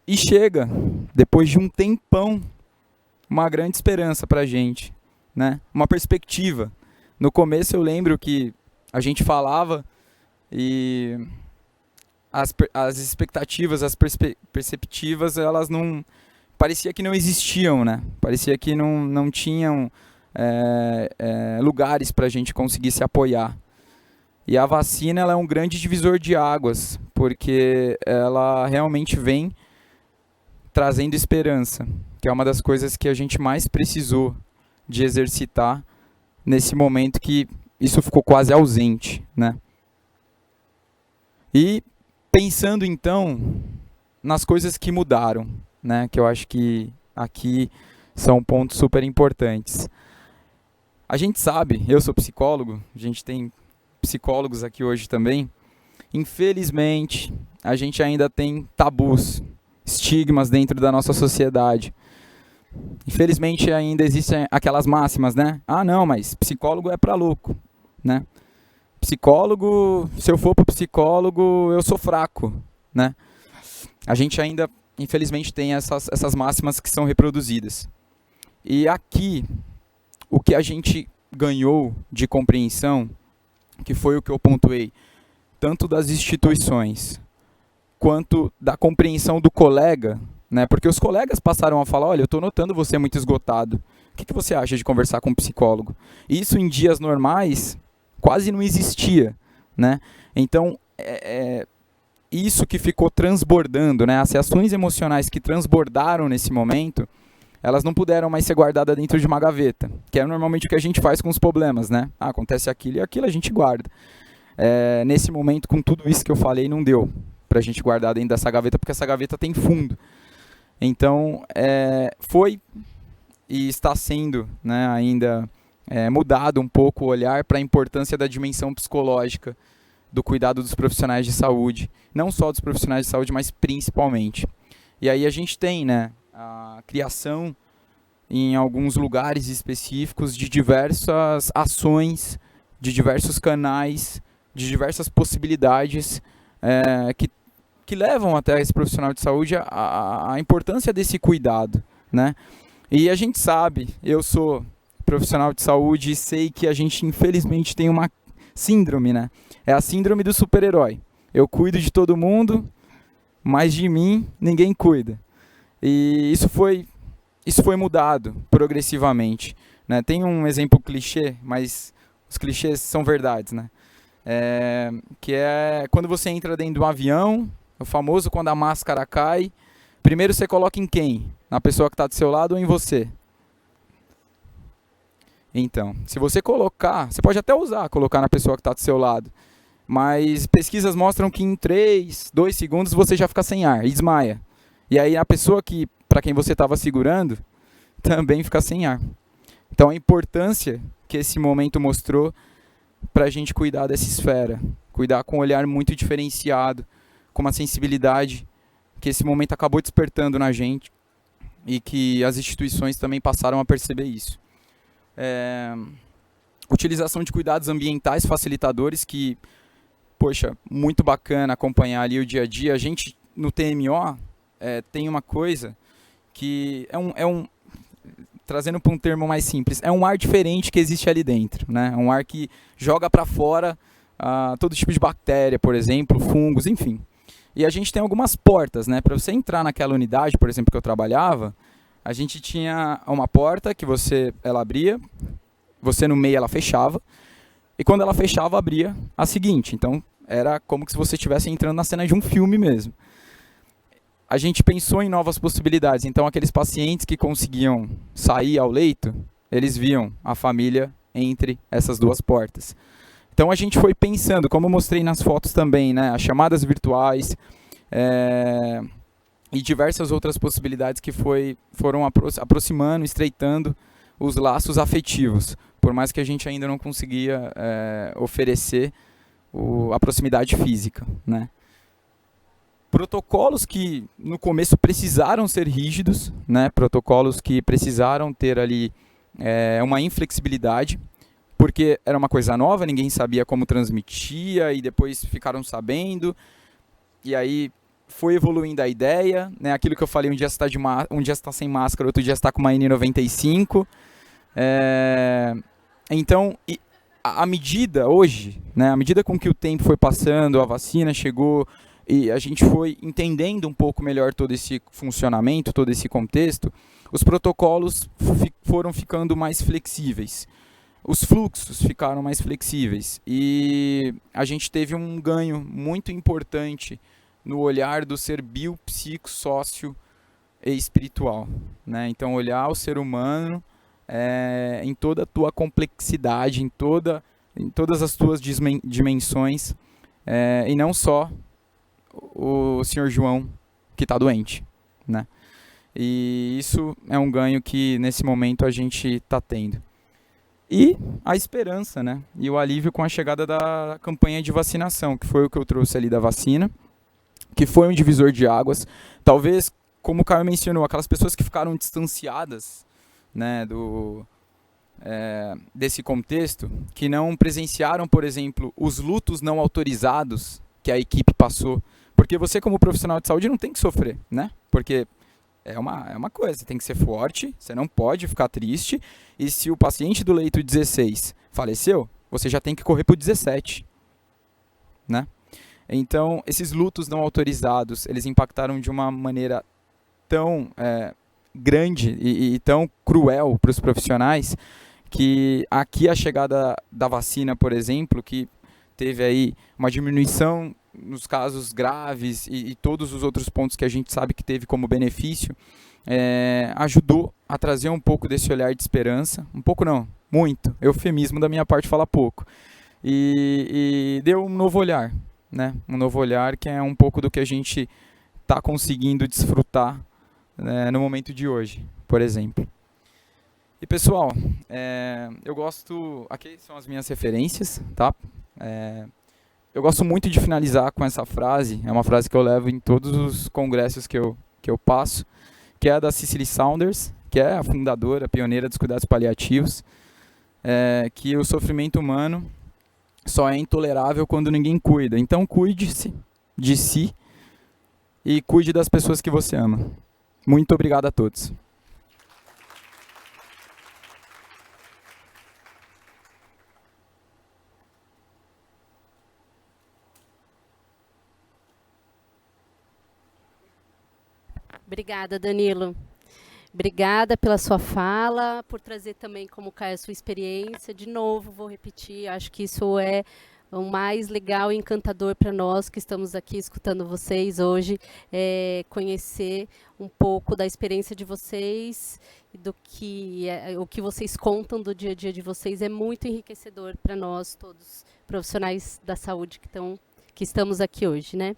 E chega, depois de um tempão, uma grande esperança para a gente, né? Uma perspectiva. No começo eu lembro que a gente falava e as expectativas, as perspectivas, elas não... Parecia que não existiam, né? Parecia que não tinham lugares para a gente conseguir se apoiar. E a vacina ela é um grande divisor de águas, porque ela realmente vem trazendo esperança, que é uma das coisas que a gente mais precisou de exercitar nesse momento que isso ficou quase ausente, né? E pensando então nas coisas que mudaram, né? Que eu acho que aqui são pontos super importantes. A gente sabe, eu sou psicólogo, a gente tem psicólogos aqui hoje também. Infelizmente, a gente ainda tem tabus, estigmas dentro da nossa sociedade. Infelizmente ainda existem aquelas máximas, né? Ah, não, mas psicólogo é pra louco, né? Psicólogo, se eu for pro psicólogo, eu sou fraco, né? A gente ainda, infelizmente, tem essas máximas que são reproduzidas. E aqui, o que a gente ganhou de compreensão, que foi o que eu pontuei, tanto das instituições, quanto da compreensão do colega, né? Porque os colegas passaram a falar, olha, eu estou notando você muito esgotado. O que você acha de conversar com um psicólogo? Isso em dias normais quase não existia, né? Então, isso que ficou transbordando, né? As reações emocionais que transbordaram nesse momento, elas não puderam mais ser guardadas dentro de uma gaveta, que é normalmente o que a gente faz com os problemas, né? Ah, acontece aquilo e aquilo a gente guarda. Nesse momento, com tudo isso que eu falei, não deu pra gente guardar dentro dessa gaveta, porque essa gaveta tem fundo. Então, foi e está sendo, né, ainda mudado um pouco o olhar para a importância da dimensão psicológica do cuidado dos profissionais de saúde, não só dos profissionais de saúde, mas principalmente. E aí a gente tem, né, a criação em alguns lugares específicos de diversas ações, de diversos canais, de diversas possibilidades que levam até esse profissional de saúde a importância desse cuidado, né? E a gente sabe, eu sou profissional de saúde e sei que a gente infelizmente tem uma síndrome, né? É a síndrome do super-herói. Eu cuido de todo mundo, mas de mim ninguém cuida. E isso foi mudado progressivamente, né? Tem um exemplo clichê, mas os clichês são verdades, né? Que é quando você entra dentro de um avião, o famoso quando a máscara cai, primeiro você coloca em quem? Na pessoa que está do seu lado ou em você? Então, se você colocar, você pode até colocar na pessoa que está do seu lado, mas pesquisas mostram que em 3, 2 segundos você já fica sem ar e desmaia. E aí a pessoa para quem você estava segurando também fica sem ar. Então a importância que esse momento mostrou para a gente cuidar dessa esfera, cuidar com um olhar muito diferenciado, com uma sensibilidade que esse momento acabou despertando na gente e que as instituições também passaram a perceber isso. Utilização de cuidados ambientais facilitadores que, poxa, muito bacana acompanhar ali o dia a dia. A gente no TMO tem uma coisa que trazendo para um termo mais simples, é um ar diferente que existe ali dentro, né? Um ar que joga para fora todo tipo de bactéria, por exemplo, fungos, enfim. E a gente tem algumas portas, né? Para você entrar naquela unidade, por exemplo, que eu trabalhava, a gente tinha uma porta que ela abria, você no meio ela fechava, e quando ela fechava, abria a seguinte. Então, era como se você estivesse entrando na cena de um filme mesmo. A gente pensou em novas possibilidades. Então, aqueles pacientes que conseguiam sair ao leito, eles viam a família entre essas duas portas. Então, a gente foi pensando, como eu mostrei nas fotos também, né, as chamadas virtuais e diversas outras possibilidades que foram aproximando, estreitando os laços afetivos, por mais que a gente ainda não conseguia oferecer a proximidade física, né? Protocolos que no começo precisaram ser rígidos, né? Protocolos que precisaram ter ali uma inflexibilidade, porque era uma coisa nova, ninguém sabia como transmitia e depois ficaram sabendo, e aí foi evoluindo a ideia, né? Aquilo que eu falei, um dia você está sem máscara, outro dia você está com uma N95. Então, à medida hoje, né? À medida com que o tempo foi passando, a vacina chegou, e a gente foi entendendo um pouco melhor todo esse funcionamento, todo esse contexto, os protocolos foram ficando mais flexíveis, os fluxos ficaram mais flexíveis e a gente teve um ganho muito importante no olhar do ser bio, psico, sócio e espiritual, né? Então olhar o ser humano em toda a tua complexidade, em todas as tuas dimensões, e não só o senhor João que está doente, né? E isso é um ganho que nesse momento a gente está tendo. E a esperança, né? E o alívio com a chegada da campanha de vacinação, que foi o que eu trouxe ali da vacina, que foi um divisor de águas. Talvez, como o Caio mencionou, aquelas pessoas que ficaram distanciadas, né, desse contexto, que não presenciaram, por exemplo, os lutos não autorizados que a equipe passou. Porque você, como profissional de saúde, não tem que sofrer, né? Porque é uma coisa, você tem que ser forte, você não pode ficar triste, e se o paciente do leito 16 faleceu, você já tem que correr para o 17, né? Então, esses lutos não autorizados, eles impactaram de uma maneira tão grande e tão cruel para os profissionais, que aqui a chegada da vacina, por exemplo, que teve aí uma diminuição nos casos graves e todos os outros pontos que a gente sabe que teve como benefício, ajudou a trazer um pouco desse olhar de esperança, um pouco não, muito, eufemismo da minha parte falar pouco, e deu um novo olhar, né? Um novo olhar que é um pouco do que a gente está conseguindo desfrutar, né, no momento de hoje, por exemplo. E pessoal, eu gosto, aqui são as minhas referências, tá? Eu gosto muito de finalizar com essa frase, é uma frase que eu levo em todos os congressos que eu passo, que é a da Cicely Saunders, que é a fundadora, a pioneira dos cuidados paliativos, que o sofrimento humano só é intolerável quando ninguém cuida. Então cuide-se de si e cuide das pessoas que você ama. Muito obrigado a todos. Obrigada, Danilo. Obrigada pela sua fala, por trazer também como Caio a sua experiência. De novo, vou repetir, acho que isso é o mais legal e encantador para nós que estamos aqui escutando vocês hoje, conhecer um pouco da experiência de vocês e do que o que vocês contam do dia a dia de vocês é muito enriquecedor para nós todos, profissionais da saúde que estamos aqui hoje, né?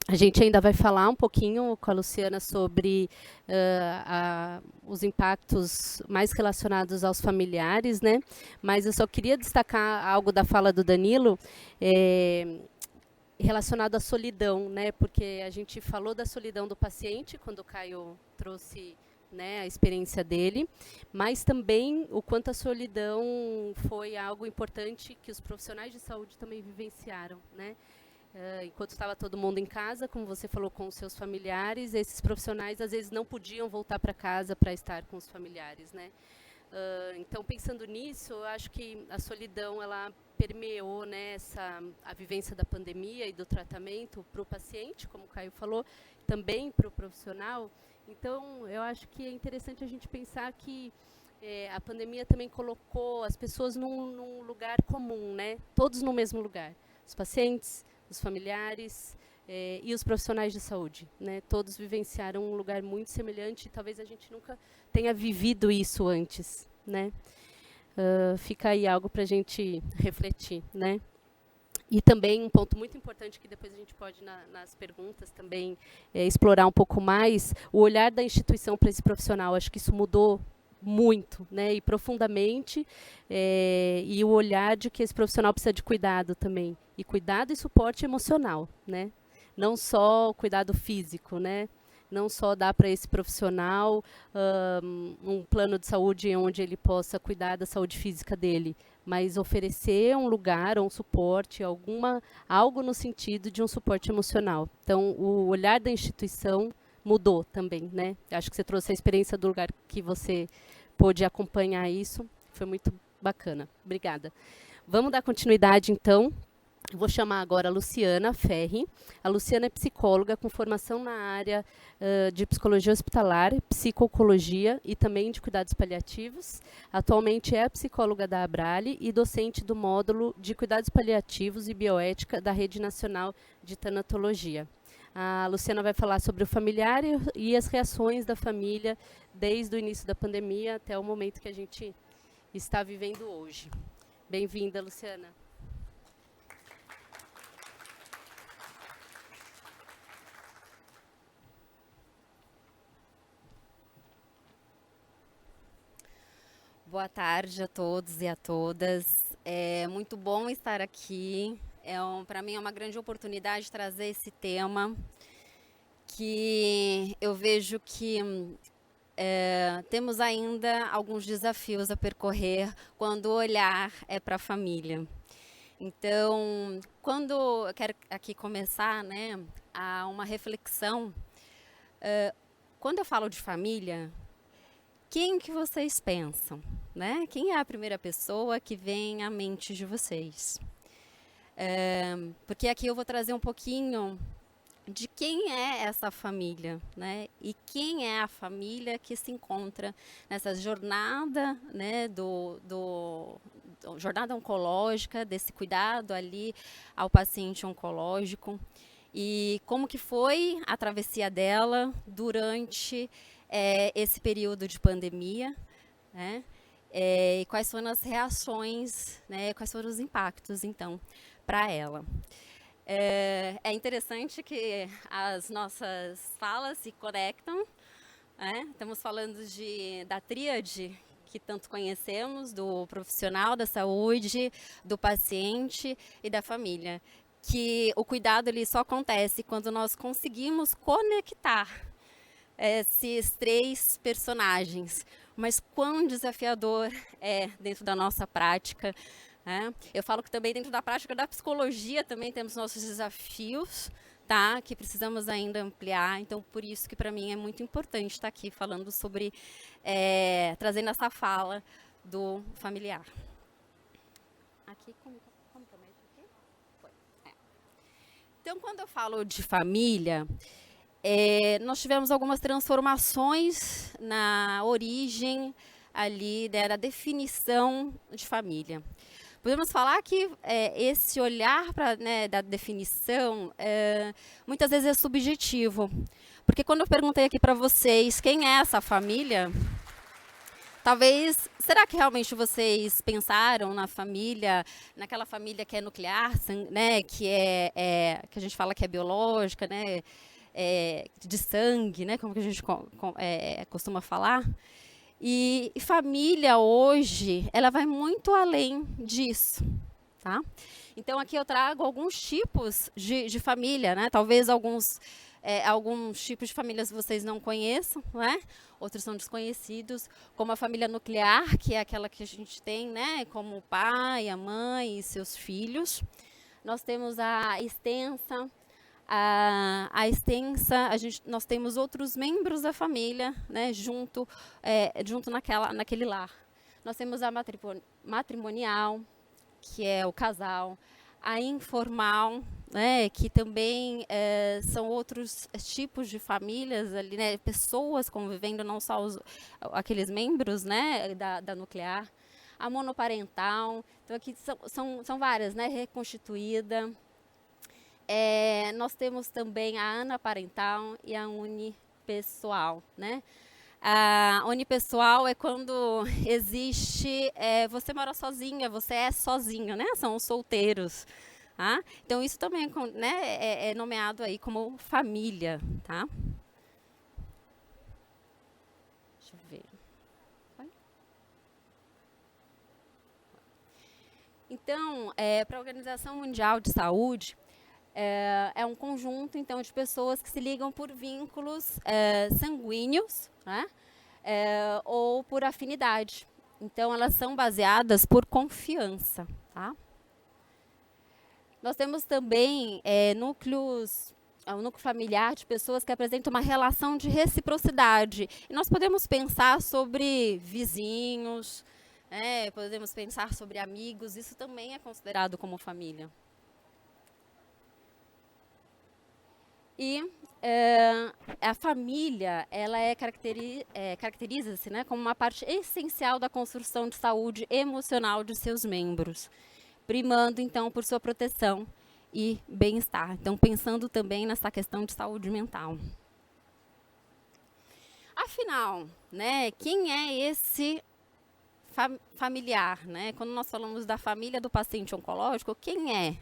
A gente ainda vai falar um pouquinho com a Luciana sobre os impactos mais relacionados aos familiares, né? Mas eu só queria destacar algo da fala do Danilo relacionado à solidão, né? Porque a gente falou da solidão do paciente quando o Caio trouxe, né, a experiência dele, mas também o quanto a solidão foi algo importante que os profissionais de saúde também vivenciaram, né? Enquanto estava todo mundo em casa, como você falou, com os seus familiares, esses profissionais às vezes não podiam voltar para casa para estar com os familiares, né? Então, pensando nisso, eu acho que a solidão ela permeou, né, a vivência da pandemia e do tratamento para o paciente, como o Caio falou, também para o profissional. Então, eu acho que é interessante a gente pensar que a pandemia também colocou as pessoas num lugar comum, né? Todos no mesmo lugar. Os pacientes, os familiares e os profissionais de saúde, né? Todos vivenciaram um lugar muito semelhante e talvez a gente nunca tenha vivido isso antes, né? Fica aí algo para a gente refletir, né? E também um ponto muito importante que depois a gente pode, nas perguntas também, explorar um pouco mais, o olhar da instituição para esse profissional. Acho que isso mudou muito, né, e profundamente, e o olhar de que esse profissional precisa de cuidado também, e cuidado e suporte emocional, né, não só cuidado físico, né, não só dar para esse profissional um plano de saúde onde ele possa cuidar da saúde física dele, mas oferecer um lugar, um suporte, algo no sentido de um suporte emocional. Então, o olhar da instituição mudou também, né? Acho que você trouxe a experiência do lugar que você pôde acompanhar isso. Foi muito bacana. Obrigada. Vamos dar continuidade, então. Vou chamar agora a Luciana Ferri. A Luciana é psicóloga com formação na área de psicologia hospitalar, psicologia e também de cuidados paliativos. Atualmente é a psicóloga da Abrale e docente do módulo de cuidados paliativos e bioética da Rede Nacional de Tanatologia. A Luciana vai falar sobre o familiar e as reações da família desde o início da pandemia até o momento que a gente está vivendo hoje. Bem-vinda, Luciana. Boa tarde a todos e a todas. É muito bom estar aqui. Para mim é uma grande oportunidade trazer esse tema que eu vejo que temos ainda alguns desafios a percorrer quando o olhar é para a família. Então, quando eu quero aqui começar, né, a uma reflexão, quando eu falo de família, quem que vocês pensam? Né? Quem é a primeira pessoa que vem à mente de vocês? Porque aqui eu vou trazer um pouquinho de quem é essa família, né? E quem é a família que se encontra nessa jornada, né, jornada oncológica, desse cuidado ali ao paciente oncológico, e como que foi a travessia dela durante esse período de pandemia, né? E quais foram as reações, né? Quais foram os impactos, então, para ela. É interessante que as nossas falas se conectam, né? Estamos falando da tríade que tanto conhecemos, do profissional da saúde, do paciente e da família. Que o cuidado ele só acontece quando nós conseguimos conectar esses três personagens. Mas quão desafiador é dentro da nossa prática. Né? Eu falo que também dentro da prática da psicologia também temos nossos desafios, tá? Que precisamos ainda ampliar. Então, por isso que para mim é muito importante estar aqui falando sobre, trazendo essa fala do familiar. Aqui, como que eu mexo aqui? Foi. Então, quando eu falo de família, nós tivemos algumas transformações na origem ali da definição de família. Podemos falar que esse olhar da definição muitas vezes é subjetivo, porque quando eu perguntei aqui para vocês quem é essa família, talvez, será que realmente vocês pensaram na família, naquela família que é nuclear, né, que que a gente fala que é biológica, né? De sangue, né, como que a gente costuma falar. E família hoje, ela vai muito além disso, tá? Então aqui eu trago alguns tipos de família, né? Talvez alguns tipos de famílias vocês não conheçam, né? Outros são desconhecidos, como a família nuclear, que é aquela que a gente tem, né? Como o pai, a mãe e seus filhos. Nós temos a extensa. Nós temos outros membros da família, né, junto naquele lar. Nós temos a matrimonial, que é o casal, a informal, né, que também são outros tipos de famílias ali, né, pessoas convivendo, não só aqueles membros, né, da nuclear, a monoparental. Então aqui são várias, né, reconstituída. Nós temos também a anaparental e a unipessoal, né? A unipessoal é quando existe, você mora sozinha, você é sozinho, né? São os solteiros. Tá? Então isso também, né, é nomeado aí como família, tá? Deixa eu ver. Então, para a Organização Mundial de Saúde, é um conjunto, então, de pessoas que se ligam por vínculos sanguíneos, né? Ou por afinidade. Então, elas são baseadas por confiança. Tá? Nós temos também o núcleo familiar de pessoas que apresentam uma relação de reciprocidade. E nós podemos pensar sobre vizinhos, podemos pensar sobre amigos, isso também é considerado como família. E a família, ela caracteriza-se, né, como uma parte essencial da construção de saúde emocional de seus membros, primando, então, por sua proteção e bem-estar. Então, pensando também nessa questão de saúde mental. Afinal, né, quem é esse familiar, né? Quando nós falamos da família do paciente oncológico, quem é?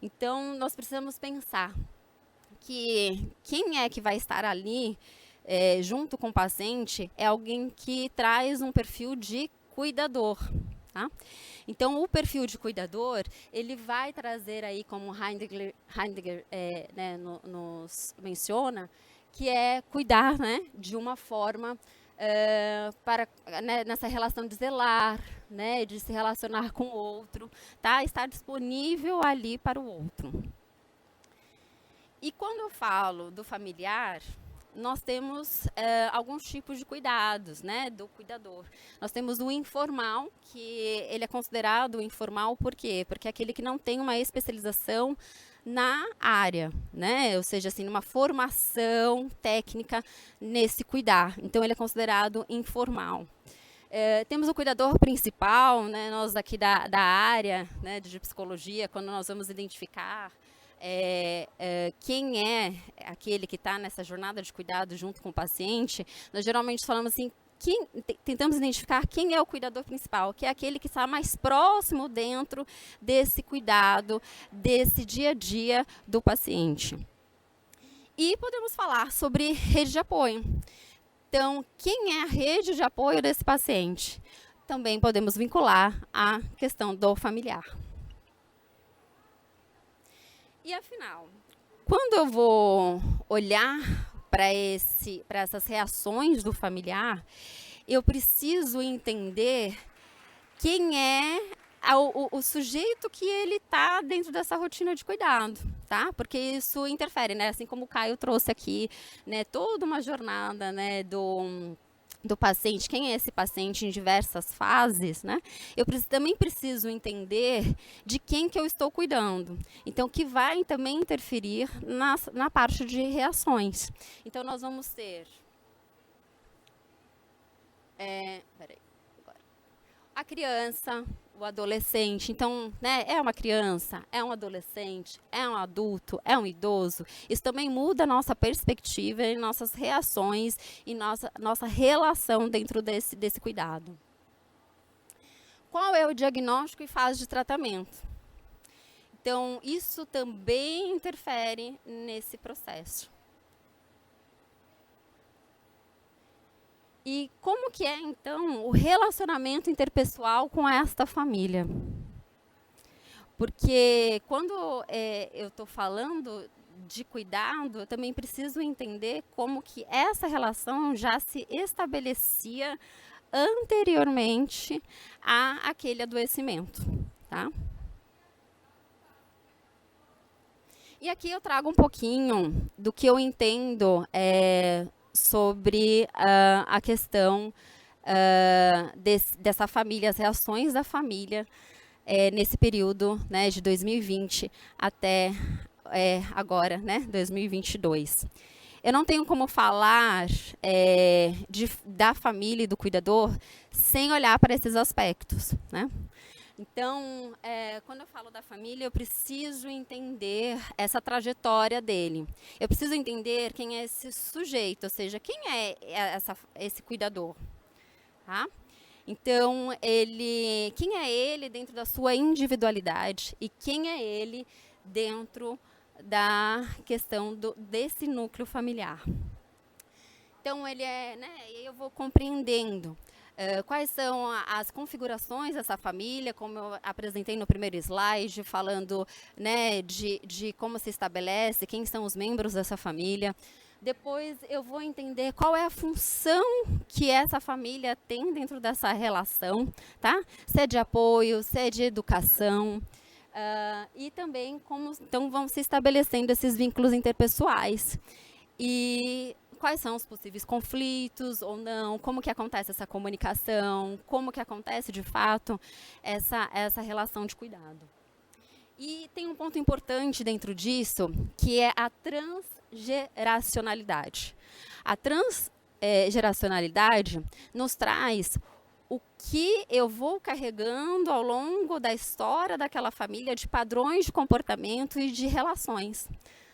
Então, nós precisamos pensar que quem é que vai estar ali junto com o paciente é alguém que traz um perfil de cuidador, tá? Então, o perfil de cuidador, ele vai trazer aí, como Heidegger né, nos menciona, que é cuidar, né, de uma forma nessa relação de zelar, né, de se relacionar com o outro, tá? Estar disponível ali para o outro. E quando eu falo do familiar, nós temos alguns tipos de cuidados, né, do cuidador. Nós temos o informal, que ele é considerado informal por quê? Porque é aquele que não tem uma especialização na área, né? Ou seja, assim, uma formação técnica nesse cuidar. Então, ele é considerado informal. Temos o cuidador principal, né? Nós aqui da área, né, de psicologia, quando nós vamos identificar quem é aquele que está nessa jornada de cuidado junto com o paciente, nós geralmente falamos assim, tentamos identificar quem é o cuidador principal, que é aquele que está mais próximo dentro desse cuidado, desse dia a dia do paciente. E podemos falar sobre rede de apoio. Então, quem é a rede de apoio desse paciente? Também podemos vincular à questão do familiar. E afinal, quando eu vou olhar para essas reações do familiar, eu preciso entender quem é o sujeito que ele está dentro dessa rotina de cuidado, tá? Porque isso interfere, né? Assim como o Caio trouxe aqui, né? Toda uma jornada, né? Do paciente, quem é esse paciente em diversas fases, né? Eu também preciso entender de quem que eu estou cuidando. Então, que vai também interferir na parte de reações. Então, nós vamos ter... a criança, o adolescente. Então, né, é uma criança, é um adolescente, é um adulto, é um idoso. Isso também muda a nossa perspectiva e nossas reações e nossa relação dentro desse cuidado. Qual é o diagnóstico e fase de tratamento? Então, isso também interfere nesse processo. E como que é, então, o relacionamento interpessoal com esta família? Porque quando eu estou falando de cuidado, eu também preciso entender como que essa relação já se estabelecia anteriormente àquele adoecimento, tá? E aqui eu trago um pouquinho do que eu entendo sobre a questão dessa família, as reações da família nesse período, né, de 2020 até agora, né, 2022. Eu não tenho como falar da família e do cuidador sem olhar para esses aspectos, né? Então, quando eu falo da família, eu preciso entender essa trajetória dele. Eu preciso entender quem é esse sujeito, ou seja, quem é esse cuidador. Tá? Então, quem é ele dentro da sua individualidade e quem é ele dentro da questão desse núcleo familiar. Então, eu vou compreendendo quais são as configurações dessa família, como eu apresentei no primeiro slide, falando, né, de como se estabelece, quem são os membros dessa família. Depois eu vou entender qual é a função que essa família tem dentro dessa relação, tá? Se é de apoio, se é de educação. E também como então vão se estabelecendo esses vínculos interpessoais. E quais são os possíveis conflitos ou não, como que acontece essa comunicação, como que acontece de fato essa relação de cuidado. E tem um ponto importante dentro disso, que é a transgeracionalidade. A transgeracionalidade nos traz o que eu vou carregando ao longo da história daquela família de padrões de comportamento e de relações.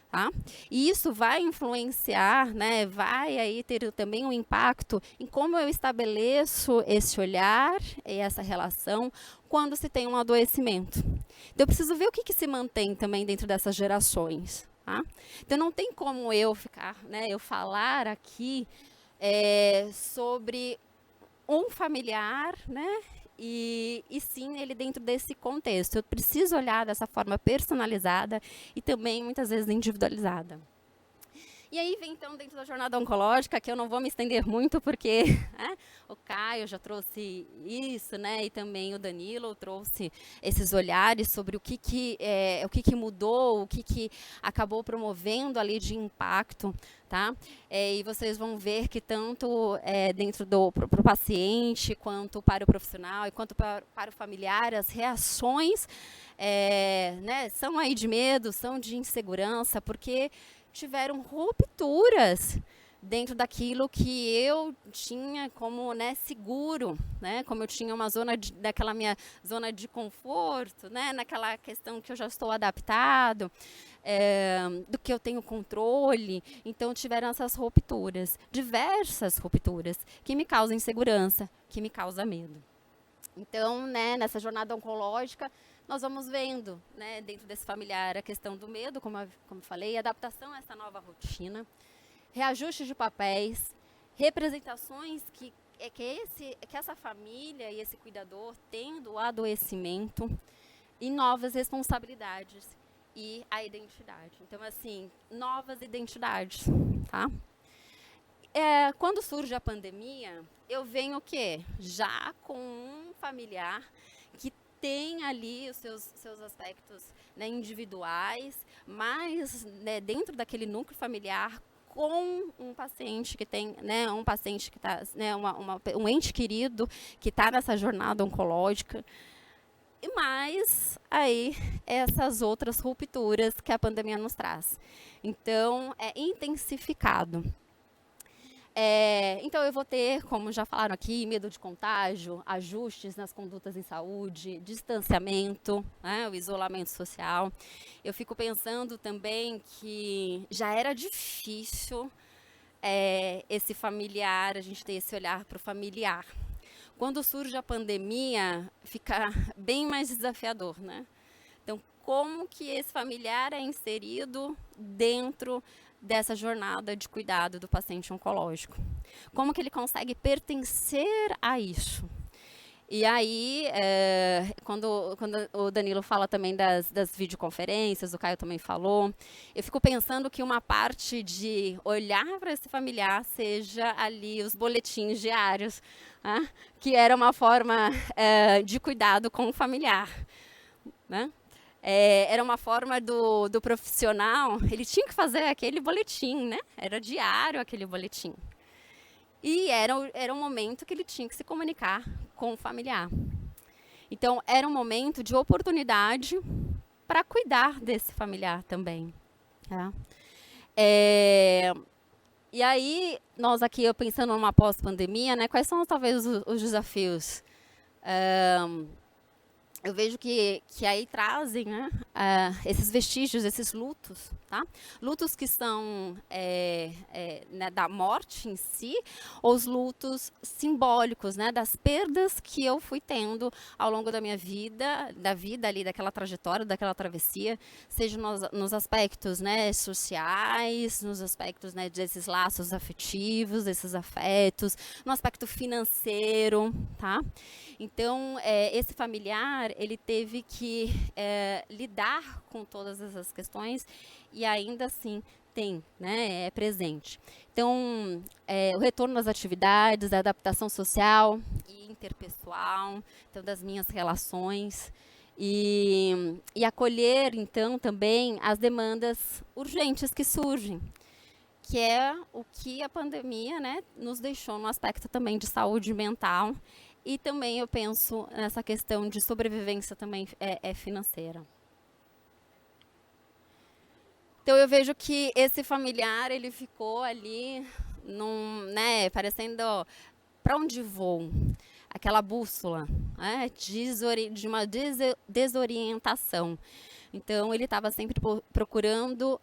Tá? E isso vai influenciar, né, vai aí ter também um impacto em como eu estabeleço esse olhar e essa relação quando se tem um adoecimento. Então, eu preciso ver o que se mantém também dentro dessas gerações. Tá? Então, não tem como eu ficar, né, eu falar aqui sobre um familiar, né? E sim, ele dentro desse contexto. Eu preciso olhar dessa forma personalizada e também, muitas vezes, individualizada. E aí vem, então, dentro da jornada oncológica, que eu não vou me estender muito, porque o Caio já trouxe isso, né? E também o Danilo trouxe esses olhares sobre o que mudou, o que acabou promovendo ali de impacto, tá? E vocês vão ver que tanto dentro para o paciente, quanto para o profissional, e quanto para o familiar, as reações né, são aí de medo, são de insegurança, porque tiveram rupturas dentro daquilo que eu tinha como, né, seguro, né, como eu tinha uma daquela minha zona de conforto, né, naquela questão que eu já estou adaptado, do que eu tenho controle. Então tiveram essas rupturas, diversas rupturas, que me causam insegurança, que me causam medo. Então, né, nessa jornada oncológica, nós vamos vendo, né, dentro desse familiar, a questão do medo, como falei, adaptação a essa nova rotina, reajuste de papéis, representações que essa família e esse cuidador tendo o adoecimento e novas responsabilidades e a identidade. Então, assim, novas identidades, tá? Quando surge a pandemia, eu venho o quê? Já com um familiar que tem ali os seus aspectos, né, individuais, mas, né, dentro daquele núcleo familiar, com um paciente que tem, né, um paciente que está, né, um ente querido que está nessa jornada oncológica, e mais aí essas outras rupturas que a pandemia nos traz. Então, é intensificado. Então, eu vou ter, como já falaram aqui, medo de contágio, ajustes nas condutas em saúde, distanciamento, né, o isolamento social. Eu fico pensando também que já era difícil esse familiar, a gente ter esse olhar para o familiar. Quando surge a pandemia, fica bem mais desafiador, né? Então, como que esse familiar é inserido dentro dessa jornada de cuidado do paciente oncológico? Como que ele consegue pertencer a isso? E aí, quando o Danilo fala também das videoconferências, o Caio também falou, eu fico pensando que uma parte de olhar para esse familiar seja ali os boletins diários, né? Que era uma forma de cuidado com o familiar, né? Era uma forma do profissional, ele tinha que fazer aquele boletim, né? Era diário aquele boletim. E era um momento que ele tinha que se comunicar com o familiar. Então, era um momento de oportunidade para cuidar desse familiar também. Tá? E aí, nós aqui, eu pensando numa pós-pandemia, né? Quais são talvez os desafios? Eu vejo que aí trazem, né, esses vestígios, esses lutos, tá? Lutos que são né, da morte em si, ou os lutos simbólicos, né, das perdas que eu fui tendo ao longo da minha vida, ali, daquela trajetória, daquela travessia, seja nos aspectos, né, sociais, nos aspectos, né, desses laços afetivos, desses afetos, no aspecto financeiro, tá? Então, esse familiar, ele teve que lidar com todas essas questões e ainda assim tem, né, é presente. Então, o retorno às atividades, a adaptação social e interpessoal, então das minhas relações e acolher, então, também as demandas urgentes que surgem, que é o que a pandemia, né, nos deixou no aspecto também de saúde mental. E também eu penso nessa questão de sobrevivência também financeira. Então eu vejo que esse familiar, ele ficou ali, parecendo, para onde vou? Aquela bússola, né, de uma desorientação. Então ele estava sempre procurando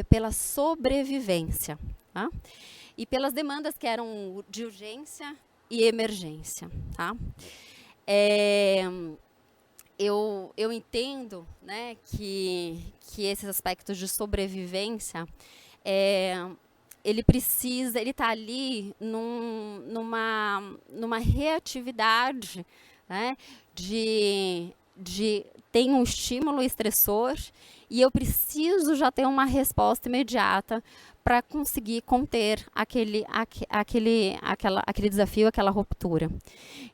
pela sobrevivência, tá? E pelas demandas que eram de urgência e emergência, tá? Eu entendo, né, que esses aspectos de sobrevivência, ele está ali numa reatividade, né, tem um estímulo estressor e eu preciso já ter uma resposta imediata para conseguir conter aquele desafio, aquela ruptura.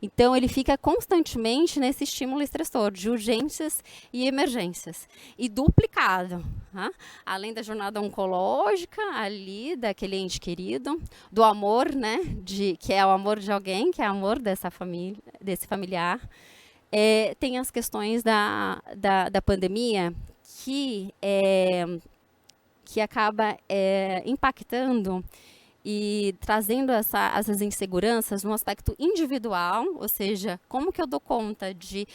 Então, ele fica constantemente nesse estímulo estressor de urgências e emergências. E duplicado, tá? Além da jornada oncológica ali, daquele ente querido, do amor, né, que é o amor de alguém, que é o amor dessa família, desse familiar. Tem as questões da pandemia que acaba impactando e trazendo essas inseguranças no aspecto individual, ou seja, como que eu dou conta de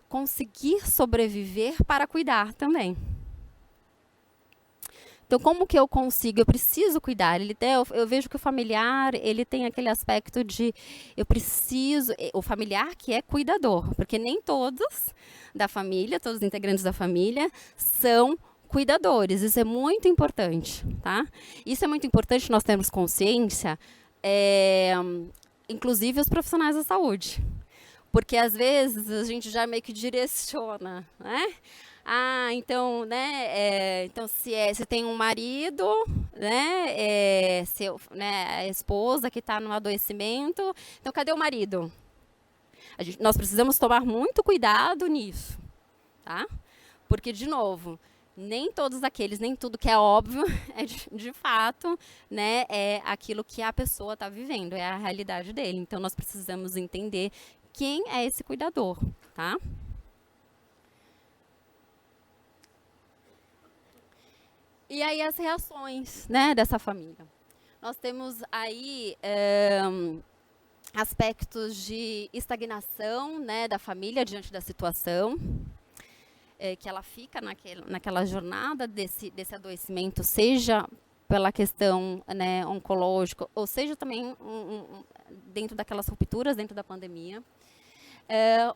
conseguir sobreviver para cuidar também. Então, como que eu consigo? Eu preciso cuidar. Eu vejo que o familiar, ele tem aquele aspecto de eu preciso, o familiar que é cuidador, porque nem todos da família, todos os integrantes da família são cuidadores. Isso é muito importante, tá? Isso é muito importante nós termos consciência, inclusive os profissionais da saúde. Porque às vezes a gente já meio que direciona, né? Então, né, então se tem um marido, né, a esposa que está no adoecimento, então cadê o marido? Nós precisamos tomar muito cuidado nisso, tá? Porque, de novo, nem tudo que é óbvio é de fato, né, é aquilo que a pessoa está vivendo, é a realidade dele. Então, nós precisamos entender quem é esse cuidador, tá? E aí as reações, né, dessa família. Nós temos aí aspectos de estagnação, né, da família diante da situação, que ela fica naquela jornada desse adoecimento, seja pela questão, né, oncológica, ou seja também dentro daquelas rupturas, dentro da pandemia.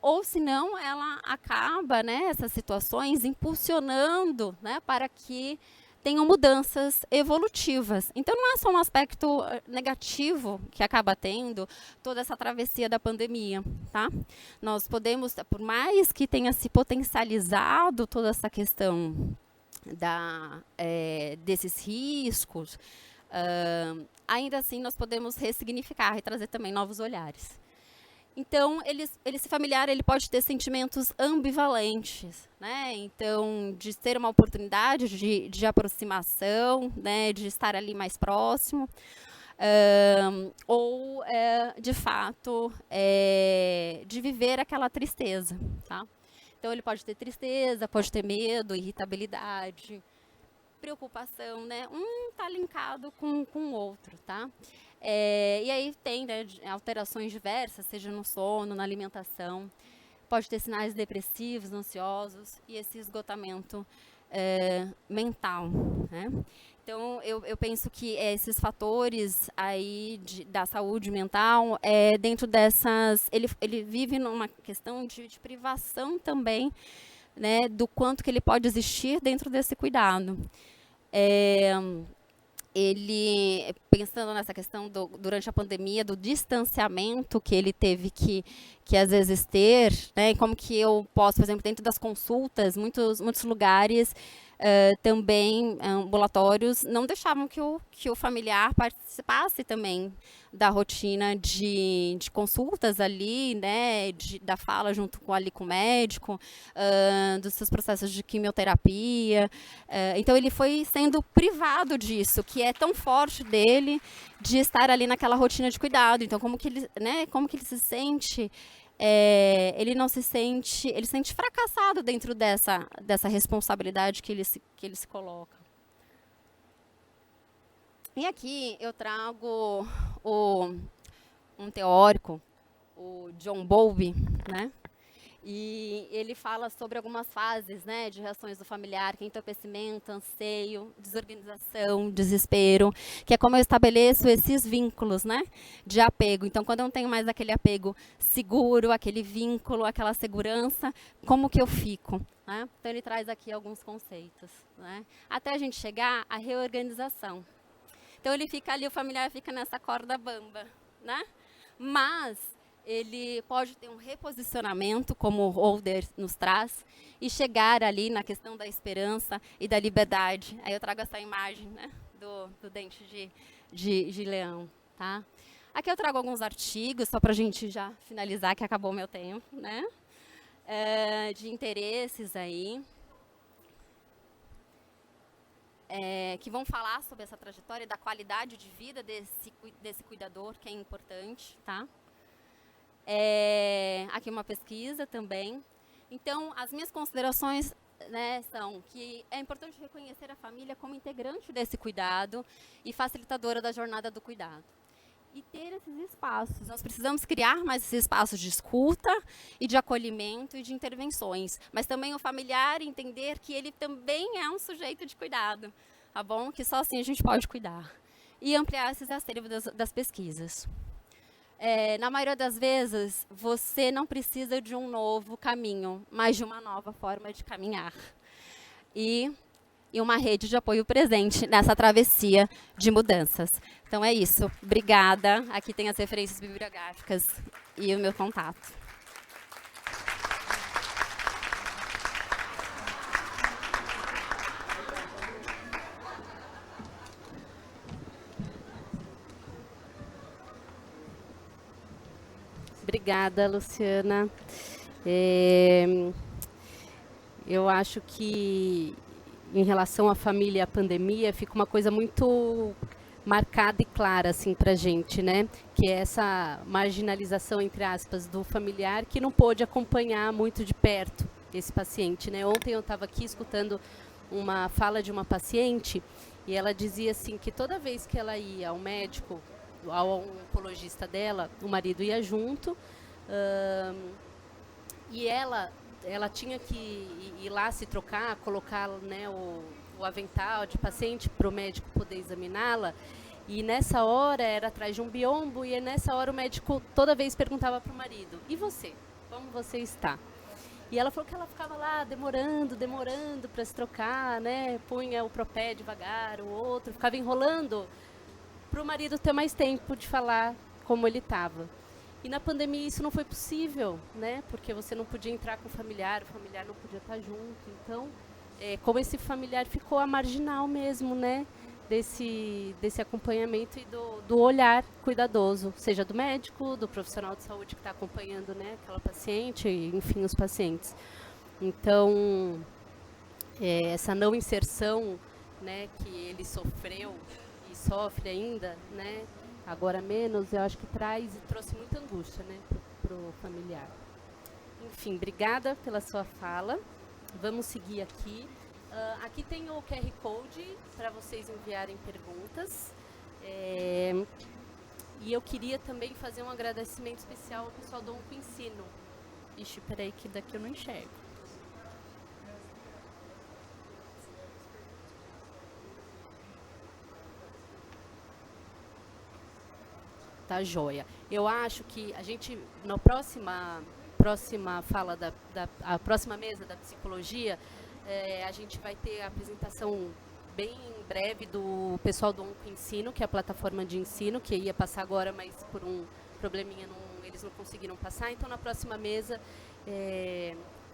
Ou senão ela acaba, né, essas situações impulsionando, né, para que tenham mudanças evolutivas. Então, não é só um aspecto negativo que acaba tendo toda essa travessia da pandemia, tá? Nós podemos, por mais que tenha se potencializado toda essa questão desses riscos, ainda assim nós podemos ressignificar e trazer também novos olhares. Então, esse familiar ele pode ter sentimentos ambivalentes, né? Então, de ter uma oportunidade de aproximação, né? De estar ali mais próximo, ou, de fato, de viver aquela tristeza, tá? Então, ele pode ter tristeza, pode ter medo, irritabilidade, preocupação, né? Um está linkado com o outro, tá? E aí tem, né, alterações diversas, seja no sono, na alimentação. Pode ter sinais depressivos, ansiosos e esse esgotamento mental, né? Então, eu penso que esses fatores aí da saúde mental, dentro dessas... Ele vive numa questão de privação também, né, do quanto que ele pode existir dentro desse cuidado. Ele, pensando nessa questão durante a pandemia, do distanciamento que ele teve que às vezes ter, né, como que eu posso, por exemplo, dentro das consultas, muitos lugares, também ambulatórios, não deixavam que o familiar participasse também da rotina de consultas ali, né, da fala junto com o médico, dos seus processos de quimioterapia. Então, ele foi sendo privado disso, que é tão forte dele, de estar ali naquela rotina de cuidado. Então, como que ele se sente... ele se sente fracassado dentro dessa responsabilidade que ele se coloca. E aqui eu trago um teórico, o John Bowlby, né? E ele fala sobre algumas fases, né, de reações do familiar, que é entorpecimento, anseio, desorganização, desespero, que é como eu estabeleço esses vínculos, né, de apego. Então, quando eu não tenho mais aquele apego seguro, aquele vínculo, aquela segurança, como que eu fico? Né? Então, ele traz aqui alguns conceitos, né, até a gente chegar à reorganização. Então, ele fica ali, o familiar fica nessa corda bamba, né? Mas ele pode ter um reposicionamento, como o Holder nos traz, e chegar ali na questão da esperança e da liberdade. Aí eu trago essa imagem, né, do dente de leão. Tá? Aqui eu trago alguns artigos, só para a gente já finalizar, que acabou o meu tempo, né, de interesses aí, que vão falar sobre essa trajetória da qualidade de vida desse cuidador, que é importante, tá? Aqui uma pesquisa também. Então, as minhas considerações, né, são que é importante reconhecer a família como integrante desse cuidado e facilitadora da jornada do cuidado. E ter esses espaços. Nós precisamos criar mais esses espaços de escuta e de acolhimento e de intervenções. Mas também o familiar entender que ele também é um sujeito de cuidado, tá bom? Que só assim a gente pode cuidar. E ampliar esses rastreios das pesquisas. Na maioria das vezes, você não precisa de um novo caminho, mas de uma nova forma de caminhar. E uma rede de apoio presente nessa travessia de mudanças. Então é isso. Obrigada. Aqui tem as referências bibliográficas e o meu contato. Obrigada, Luciana. Eu acho que, em relação à família e à pandemia, fica uma coisa muito marcada e clara assim, para a gente, né? Que é essa marginalização, entre aspas, do familiar que não pôde acompanhar muito de perto esse paciente, né? Ontem eu estava aqui escutando uma fala de uma paciente e ela dizia assim que toda vez que ela ia ao médico, ao oncologista dela, o marido ia junto, e ela tinha que ir lá se trocar, colocar, né, o avental de paciente para o médico poder examiná-la, e nessa hora era atrás de um biombo, e nessa hora o médico toda vez perguntava para o marido: e você? Como você está? E ela falou que ela ficava lá demorando para se trocar, né, punha o propé devagar, o outro, ficava enrolando para o marido ter mais tempo de falar como ele estava. E na pandemia isso não foi possível, né? Porque você não podia entrar com o familiar não podia estar junto. Então, como esse familiar ficou à marginal mesmo, né? Desse acompanhamento e do olhar cuidadoso, seja do médico, do profissional de saúde que está acompanhando, né, aquela paciente, enfim, os pacientes. Então, essa não inserção, né, que ele sofreu sofre ainda, né? Agora menos, eu acho que trouxe muita angústia, né, pro familiar. Enfim, obrigada pela sua fala. Vamos seguir aqui. Aqui tem o QR Code para vocês enviarem perguntas. E eu queria também fazer um agradecimento especial ao pessoal do Oncoensino. Ixi, peraí que daqui eu não enxergo. Tá joia. Eu acho que a gente, na próxima fala, a próxima mesa da psicologia, a gente vai ter a apresentação bem breve do pessoal do Oncoensino, que é a plataforma de ensino, que ia passar agora, mas por um probleminha eles não conseguiram passar. Então, na próxima mesa,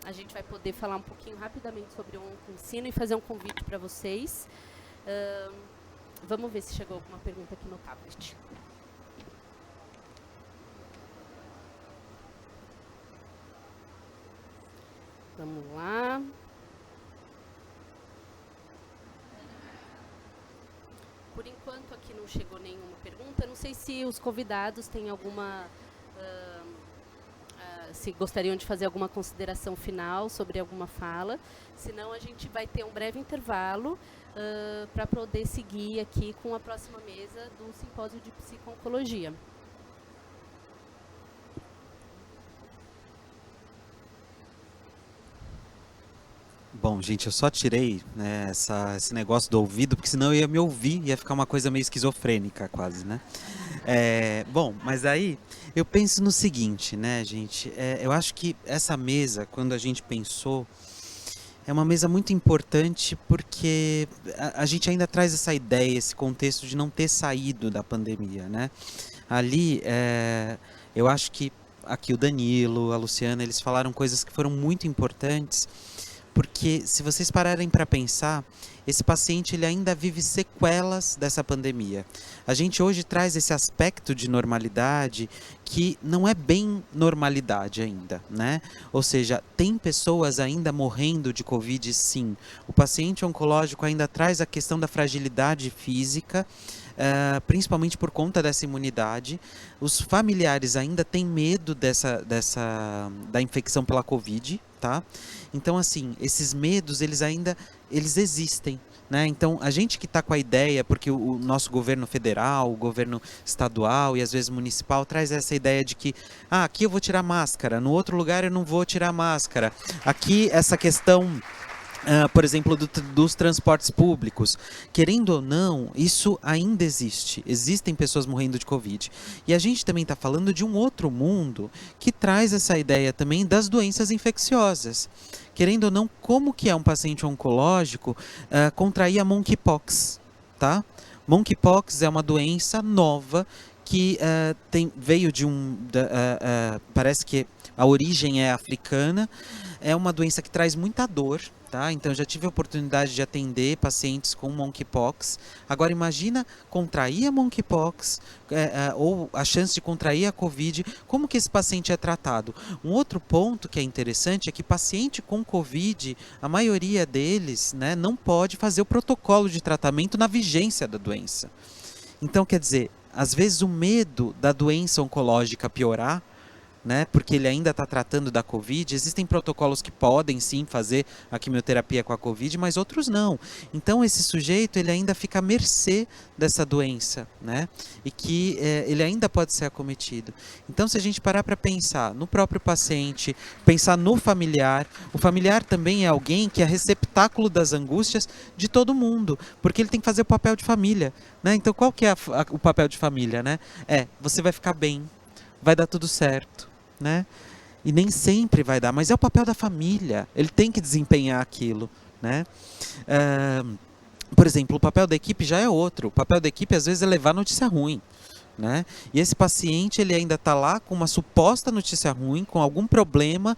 a gente vai poder falar um pouquinho rapidamente sobre o Oncoensino e fazer um convite para vocês. Vamos ver se chegou alguma pergunta aqui no tablet. Vamos lá. Por enquanto aqui não chegou nenhuma pergunta. Não sei se os convidados têm alguma... se gostariam de fazer alguma consideração final sobre alguma fala. Senão a gente vai ter um breve intervalo. para poder seguir aqui com a próxima mesa do Simpósio de Psico-Oncologia. Bom, gente, eu só tirei, né, esse negócio do ouvido, porque senão eu ia me ouvir, ia ficar uma coisa meio esquizofrênica quase, né? Bom, mas aí eu penso no seguinte, né, gente? Eu acho que essa mesa, quando a gente pensou, é uma mesa muito importante porque a gente ainda traz essa ideia, esse contexto de não ter saído da pandemia, né? Ali, eu acho que aqui o Danilo, a Luciana, eles falaram coisas que foram muito importantes, porque se vocês pararem para pensar, esse paciente ele ainda vive sequelas dessa pandemia. A gente hoje traz esse aspecto de normalidade que não é bem normalidade ainda, né? Ou seja, tem pessoas ainda morrendo de Covid, sim. O paciente oncológico ainda traz a questão da fragilidade física, principalmente por conta dessa imunidade. Os familiares ainda têm medo da infecção pela Covid, tá? Então, assim, esses medos, eles existem, né? Então, a gente que está com a ideia, porque o nosso governo federal, o governo estadual e às vezes municipal traz essa ideia de que, aqui eu vou tirar máscara, no outro lugar eu não vou tirar máscara. Aqui, essa questão... por exemplo, dos transportes públicos. Querendo ou não, isso ainda existe. Existem pessoas morrendo de Covid. E a gente também está falando de um outro mundo que traz essa ideia também das doenças infecciosas. Querendo ou não, como que é um paciente oncológico contrair a monkeypox, tá? Monkeypox é uma doença nova que veio de parece que a origem é africana. É uma doença que traz muita dor, tá? Então, eu já tive a oportunidade de atender pacientes com monkeypox. Agora, imagina contrair a monkeypox ou a chance de contrair a Covid. Como que esse paciente é tratado? Um outro ponto que é interessante é que paciente com Covid, a maioria deles, né, não pode fazer o protocolo de tratamento na vigência da doença. Então, quer dizer, às vezes o medo da doença oncológica piorar, né, porque ele ainda está tratando da Covid, existem protocolos que podem sim fazer a quimioterapia com a Covid, mas outros não. Então esse sujeito ele ainda fica à mercê dessa doença, né, e que ele ainda pode ser acometido. Então se a gente parar para pensar no próprio paciente, pensar no familiar, o familiar também é alguém que é receptáculo das angústias de todo mundo, porque ele tem que fazer o papel de família, né? Então qual que é o papel de família, né? Você vai ficar bem, vai dar tudo certo, né? E nem sempre vai dar, mas é o papel da família, ele tem que desempenhar aquilo, né? Por exemplo, o papel da equipe já é outro. O papel da equipe às vezes é levar notícia ruim, né? E esse paciente ele ainda está lá com uma suposta notícia ruim, com algum problema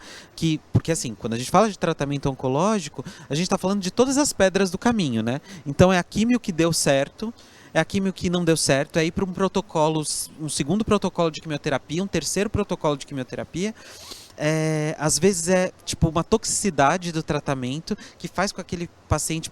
porque assim, quando a gente fala de tratamento oncológico, a gente está falando de todas as pedras do caminho, né? Então é a quimio que deu certo, é a quimio que não deu certo, é ir para um segundo protocolo de quimioterapia, um terceiro protocolo de quimioterapia. Às vezes é tipo uma toxicidade do tratamento que faz com que aquele paciente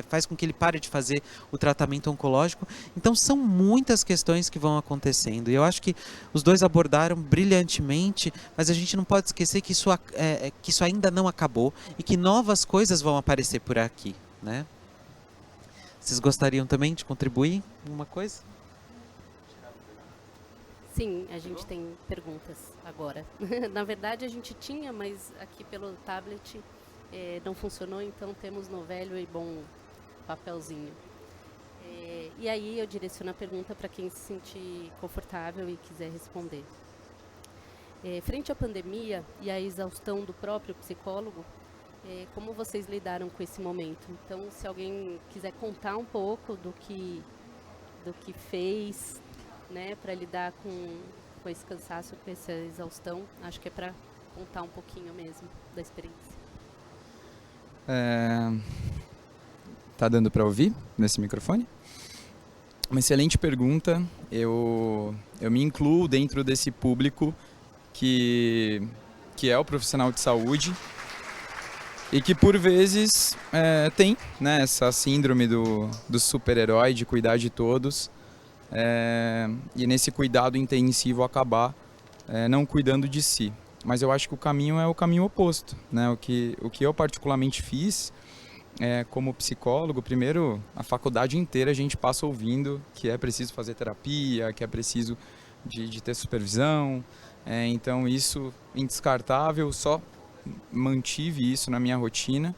faz com que ele pare de fazer o tratamento oncológico. Então são muitas questões que vão acontecendo. E eu acho que os dois abordaram brilhantemente, mas a gente não pode esquecer que isso ainda não acabou e que novas coisas vão aparecer por aqui, né? Vocês gostariam também de contribuir com alguma coisa? Sim, a gente tem perguntas agora. Na verdade, a gente tinha, mas aqui pelo tablet não funcionou, então temos no velho e bom papelzinho. E aí eu direciono a pergunta para quem se sentir confortável e quiser responder. Frente à pandemia e à exaustão do próprio psicólogo, como vocês lidaram com esse momento? Então, se alguém quiser contar um pouco do que fez, né, para lidar com esse cansaço, com essa exaustão, acho que é para contar um pouquinho mesmo da experiência. Tá dando para ouvir nesse microfone? Uma excelente pergunta. Eu me incluo dentro desse público que é o profissional de saúde e que por vezes tem, né, essa síndrome do super-herói, de cuidar de todos, e nesse cuidado intensivo acabar não cuidando de si. Mas eu acho que o caminho é o caminho oposto, né? O que eu particularmente fiz como psicólogo, primeiro, a faculdade inteira a gente passa ouvindo que é preciso fazer terapia, que é preciso de ter supervisão. Então, isso indescartável, só mantive isso na minha rotina.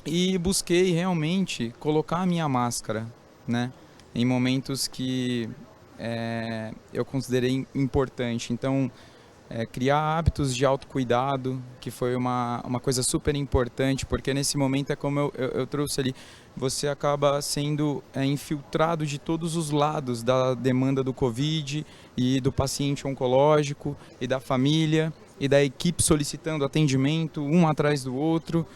E busquei realmente colocar a minha máscara, né, em momentos que eu considerei importante. Então, criar hábitos de autocuidado, que foi uma coisa super importante, porque nesse momento é como eu trouxe ali, você acaba sendo infiltrado de todos os lados da demanda do Covid e do paciente oncológico e da família e da equipe solicitando atendimento, um atrás do outro.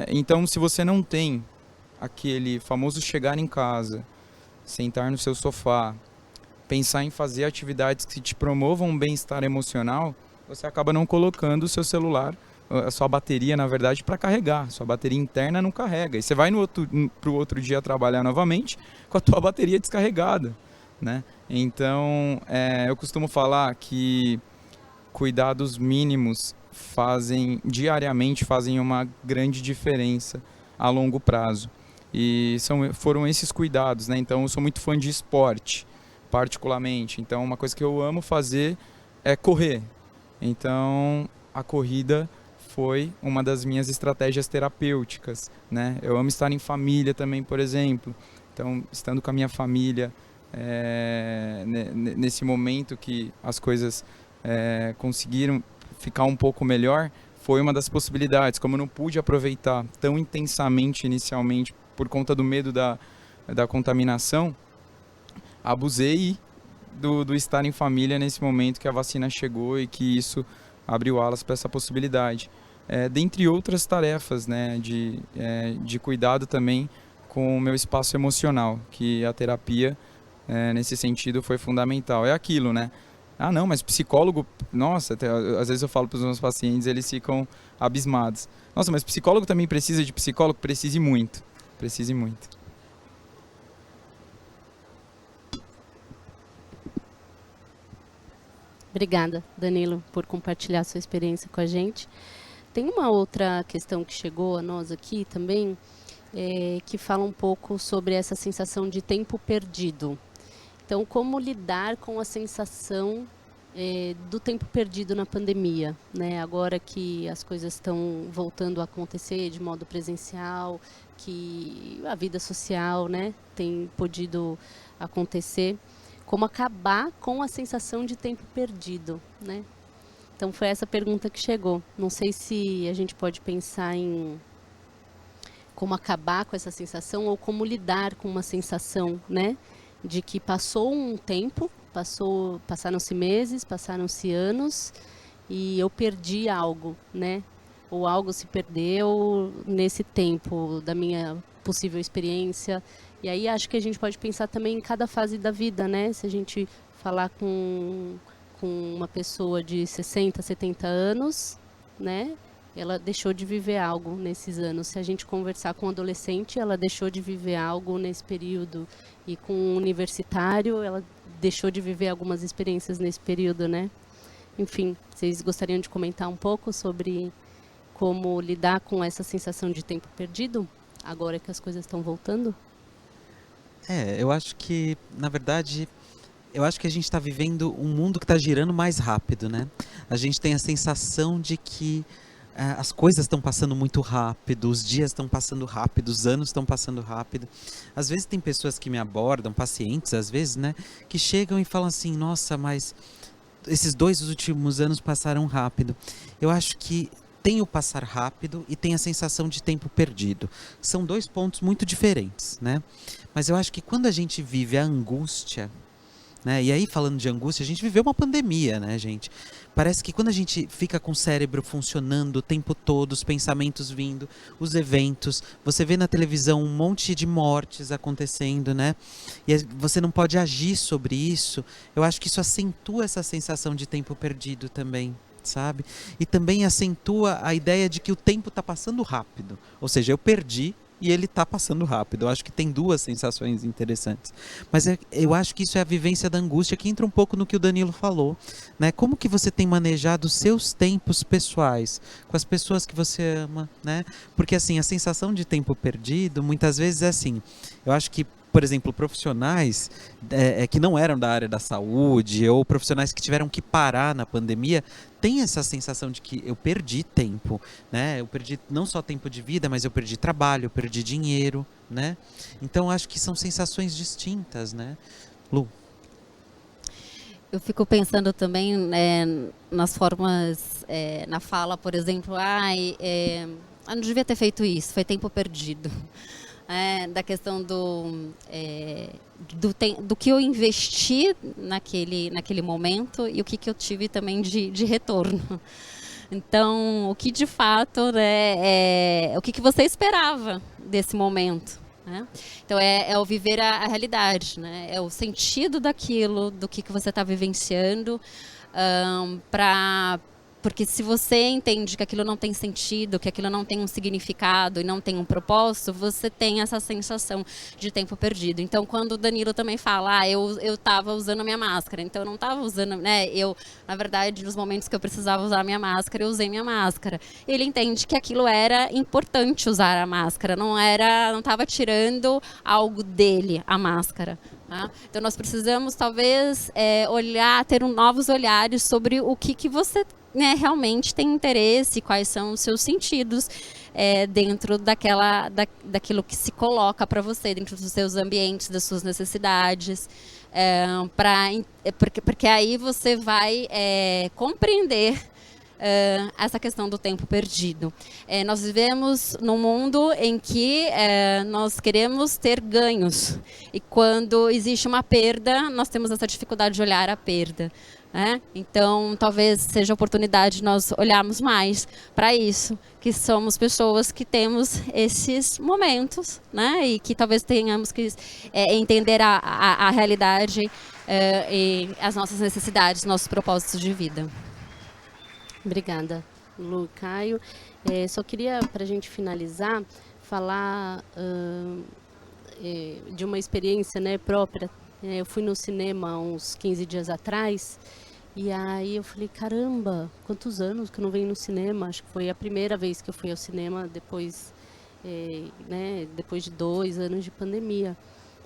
Então, se você não tem aquele famoso chegar em casa, sentar no seu sofá, pensar em fazer atividades que te promovam um bem-estar emocional, você acaba não colocando o seu celular, a sua bateria, na verdade, para carregar. Sua bateria interna não carrega. E você vai para o outro dia trabalhar novamente com a tua bateria descarregada, né? Então, eu costumo falar que cuidados mínimos diariamente fazem uma grande diferença a longo prazo. E foram esses cuidados, né? Então, eu sou muito fã de esporte, particularmente. Então, uma coisa que eu amo fazer é correr. Então, a corrida foi uma das minhas estratégias terapêuticas, né? Eu amo estar em família também, por exemplo. Então, estando com a minha família, nesse momento que as coisas conseguiram ficar um pouco melhor, foi uma das possibilidades. Como eu não pude aproveitar tão intensamente inicialmente por conta do medo da contaminação, abusei do estar em família nesse momento que a vacina chegou e que isso abriu alas para essa possibilidade. Dentre outras tarefas, né, de cuidado também com o meu espaço emocional, que a terapia, nesse sentido, foi fundamental. É aquilo, né? Ah, não, mas psicólogo... Nossa, às vezes eu falo para os meus pacientes, eles ficam abismados. Nossa, mas psicólogo também precisa de psicólogo? Precise muito. Precise muito. Obrigada, Danilo, por compartilhar sua experiência com a gente. Tem uma outra questão que chegou a nós aqui também, que fala um pouco sobre essa sensação de tempo perdido. Então, como lidar com a sensação do tempo perdido na pandemia, né? Agora que as coisas estão voltando a acontecer de modo presencial, que a vida social, né, tem podido acontecer, como acabar com a sensação de tempo perdido, né? Então, foi essa pergunta que chegou. Não sei se a gente pode pensar em como acabar com essa sensação ou como lidar com uma sensação, né, de que passou um tempo, passaram-se meses, passaram-se anos e eu perdi algo, né? Ou algo se perdeu nesse tempo da minha possível experiência. E aí acho que a gente pode pensar também em cada fase da vida, né? Se a gente falar com uma pessoa de 60, 70 anos, né? Ela deixou de viver algo nesses anos. Se a gente conversar com um adolescente, ela deixou de viver algo nesse período. E com um universitário, ela deixou de viver algumas experiências nesse período, né? Enfim, vocês gostariam de comentar um pouco sobre como lidar com essa sensação de tempo perdido, agora que as coisas estão voltando? Eu acho que, na verdade, a gente está vivendo um mundo que está girando mais rápido, né? A gente tem a sensação de que as coisas estão passando muito rápido, os dias estão passando rápido, os anos estão passando rápido. Às vezes tem pessoas que me abordam, pacientes às vezes, né, que chegam e falam assim, nossa, mas esses 2 últimos anos passaram rápido. Eu acho que tem o passar rápido e tem a sensação de tempo perdido. São 2 pontos muito diferentes, né? Mas eu acho que quando a gente vive a angústia, né? E aí, falando de angústia, a gente viveu uma pandemia, né, gente? Parece que quando a gente fica com o cérebro funcionando o tempo todo, os pensamentos vindo, os eventos, você vê na televisão um monte de mortes acontecendo, né? E você não pode agir sobre isso. Eu acho que isso acentua essa sensação de tempo perdido também, sabe? E também acentua a ideia de que o tempo está passando rápido. Ou seja, eu perdi, e ele está passando rápido. Eu acho que tem duas sensações interessantes. Mas eu acho que isso é a vivência da angústia, que entra um pouco no que o Danilo falou, né? Como que você tem manejado os seus tempos pessoais, com as pessoas que você ama, né? Porque assim, a sensação de tempo perdido, muitas vezes é assim, eu acho que, por exemplo, profissionais que não eram da área da saúde ou profissionais que tiveram que parar na pandemia, tem essa sensação de que eu perdi tempo, né? Eu perdi não só tempo de vida, mas eu perdi trabalho, eu perdi dinheiro, né? Então acho que são sensações distintas, né? Lu? Eu fico pensando também nas formas, na fala, por exemplo, eu não devia ter feito isso, foi tempo perdido. Da questão do que eu investi naquele momento e o que eu tive também de retorno. Então, o que de fato, o que você esperava desse momento? Né? Então, é o viver a realidade, né? É o sentido daquilo, do que você está vivenciando, porque se você entende que aquilo não tem sentido, que aquilo não tem um significado e não tem um propósito, você tem essa sensação de tempo perdido. Então, quando o Danilo também fala, eu estava usando a minha máscara, então eu não estava usando, né? Eu, na verdade, nos momentos que eu precisava usar a minha máscara, eu usei minha máscara. Ele entende que aquilo era importante usar a máscara, não estava tirando algo dele, a máscara. Tá? Então, nós precisamos, talvez, ter novos olhares sobre o que você realmente tem interesse, quais são os seus sentidos dentro daquilo que se coloca para você, dentro dos seus ambientes, das suas necessidades, porque aí você vai compreender essa questão do tempo perdido. Nós vivemos num mundo em que nós queremos ter ganhos, e quando existe uma perda, nós temos essa dificuldade de olhar a perda. Então, talvez seja a oportunidade de nós olharmos mais para isso, que somos pessoas que temos esses momentos, né? E que talvez tenhamos que entender a realidade e as nossas necessidades, nossos propósitos de vida. Obrigada, Lu, Caio. Só queria, para a gente finalizar, falar de uma experiência, né, própria. Eu fui no cinema uns 15 dias atrás, e aí eu falei, caramba, quantos anos que eu não venho no cinema? Acho que foi a primeira vez que eu fui ao cinema depois de 2 anos de pandemia.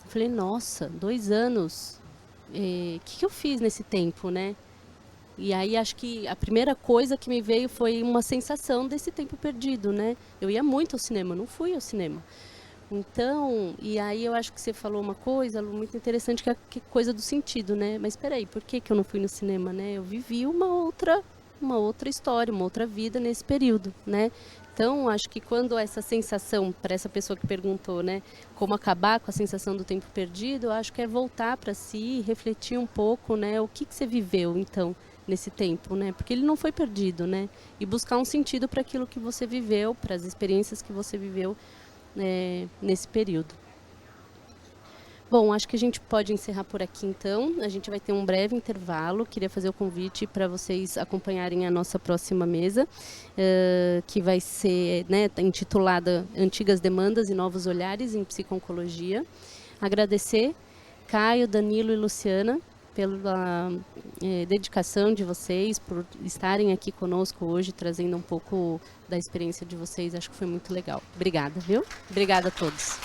Eu falei, nossa, 2 anos, que eu fiz nesse tempo, né? E aí acho que a primeira coisa que me veio foi uma sensação desse tempo perdido, né? Eu ia muito ao cinema, não fui ao cinema. Então, e aí eu acho que você falou uma coisa, Lu, muito interessante, que é a coisa do sentido, né? Mas espera aí, por que eu não fui no cinema, né? Eu vivi uma outra história, uma outra vida nesse período, né? Então, acho que quando essa sensação, para essa pessoa que perguntou, né, como acabar com a sensação do tempo perdido, eu acho que é voltar para si, refletir um pouco, né, o que você viveu, então, nesse tempo, né? Porque ele não foi perdido, né? E buscar um sentido para aquilo que você viveu, para as experiências que você viveu nesse período. Bom, acho que a gente pode encerrar por aqui, então. A gente vai ter um breve intervalo. Queria fazer o convite para vocês acompanharem a nossa próxima mesa, que vai ser, né, intitulada Antigas Demandas e Novos Olhares em Psico-Oncologia. Agradecer Caio, Danilo e Luciana pela dedicação de vocês, por estarem aqui conosco hoje, trazendo um pouco da experiência de vocês. Acho que foi muito legal. Obrigada, viu? Obrigada a todos.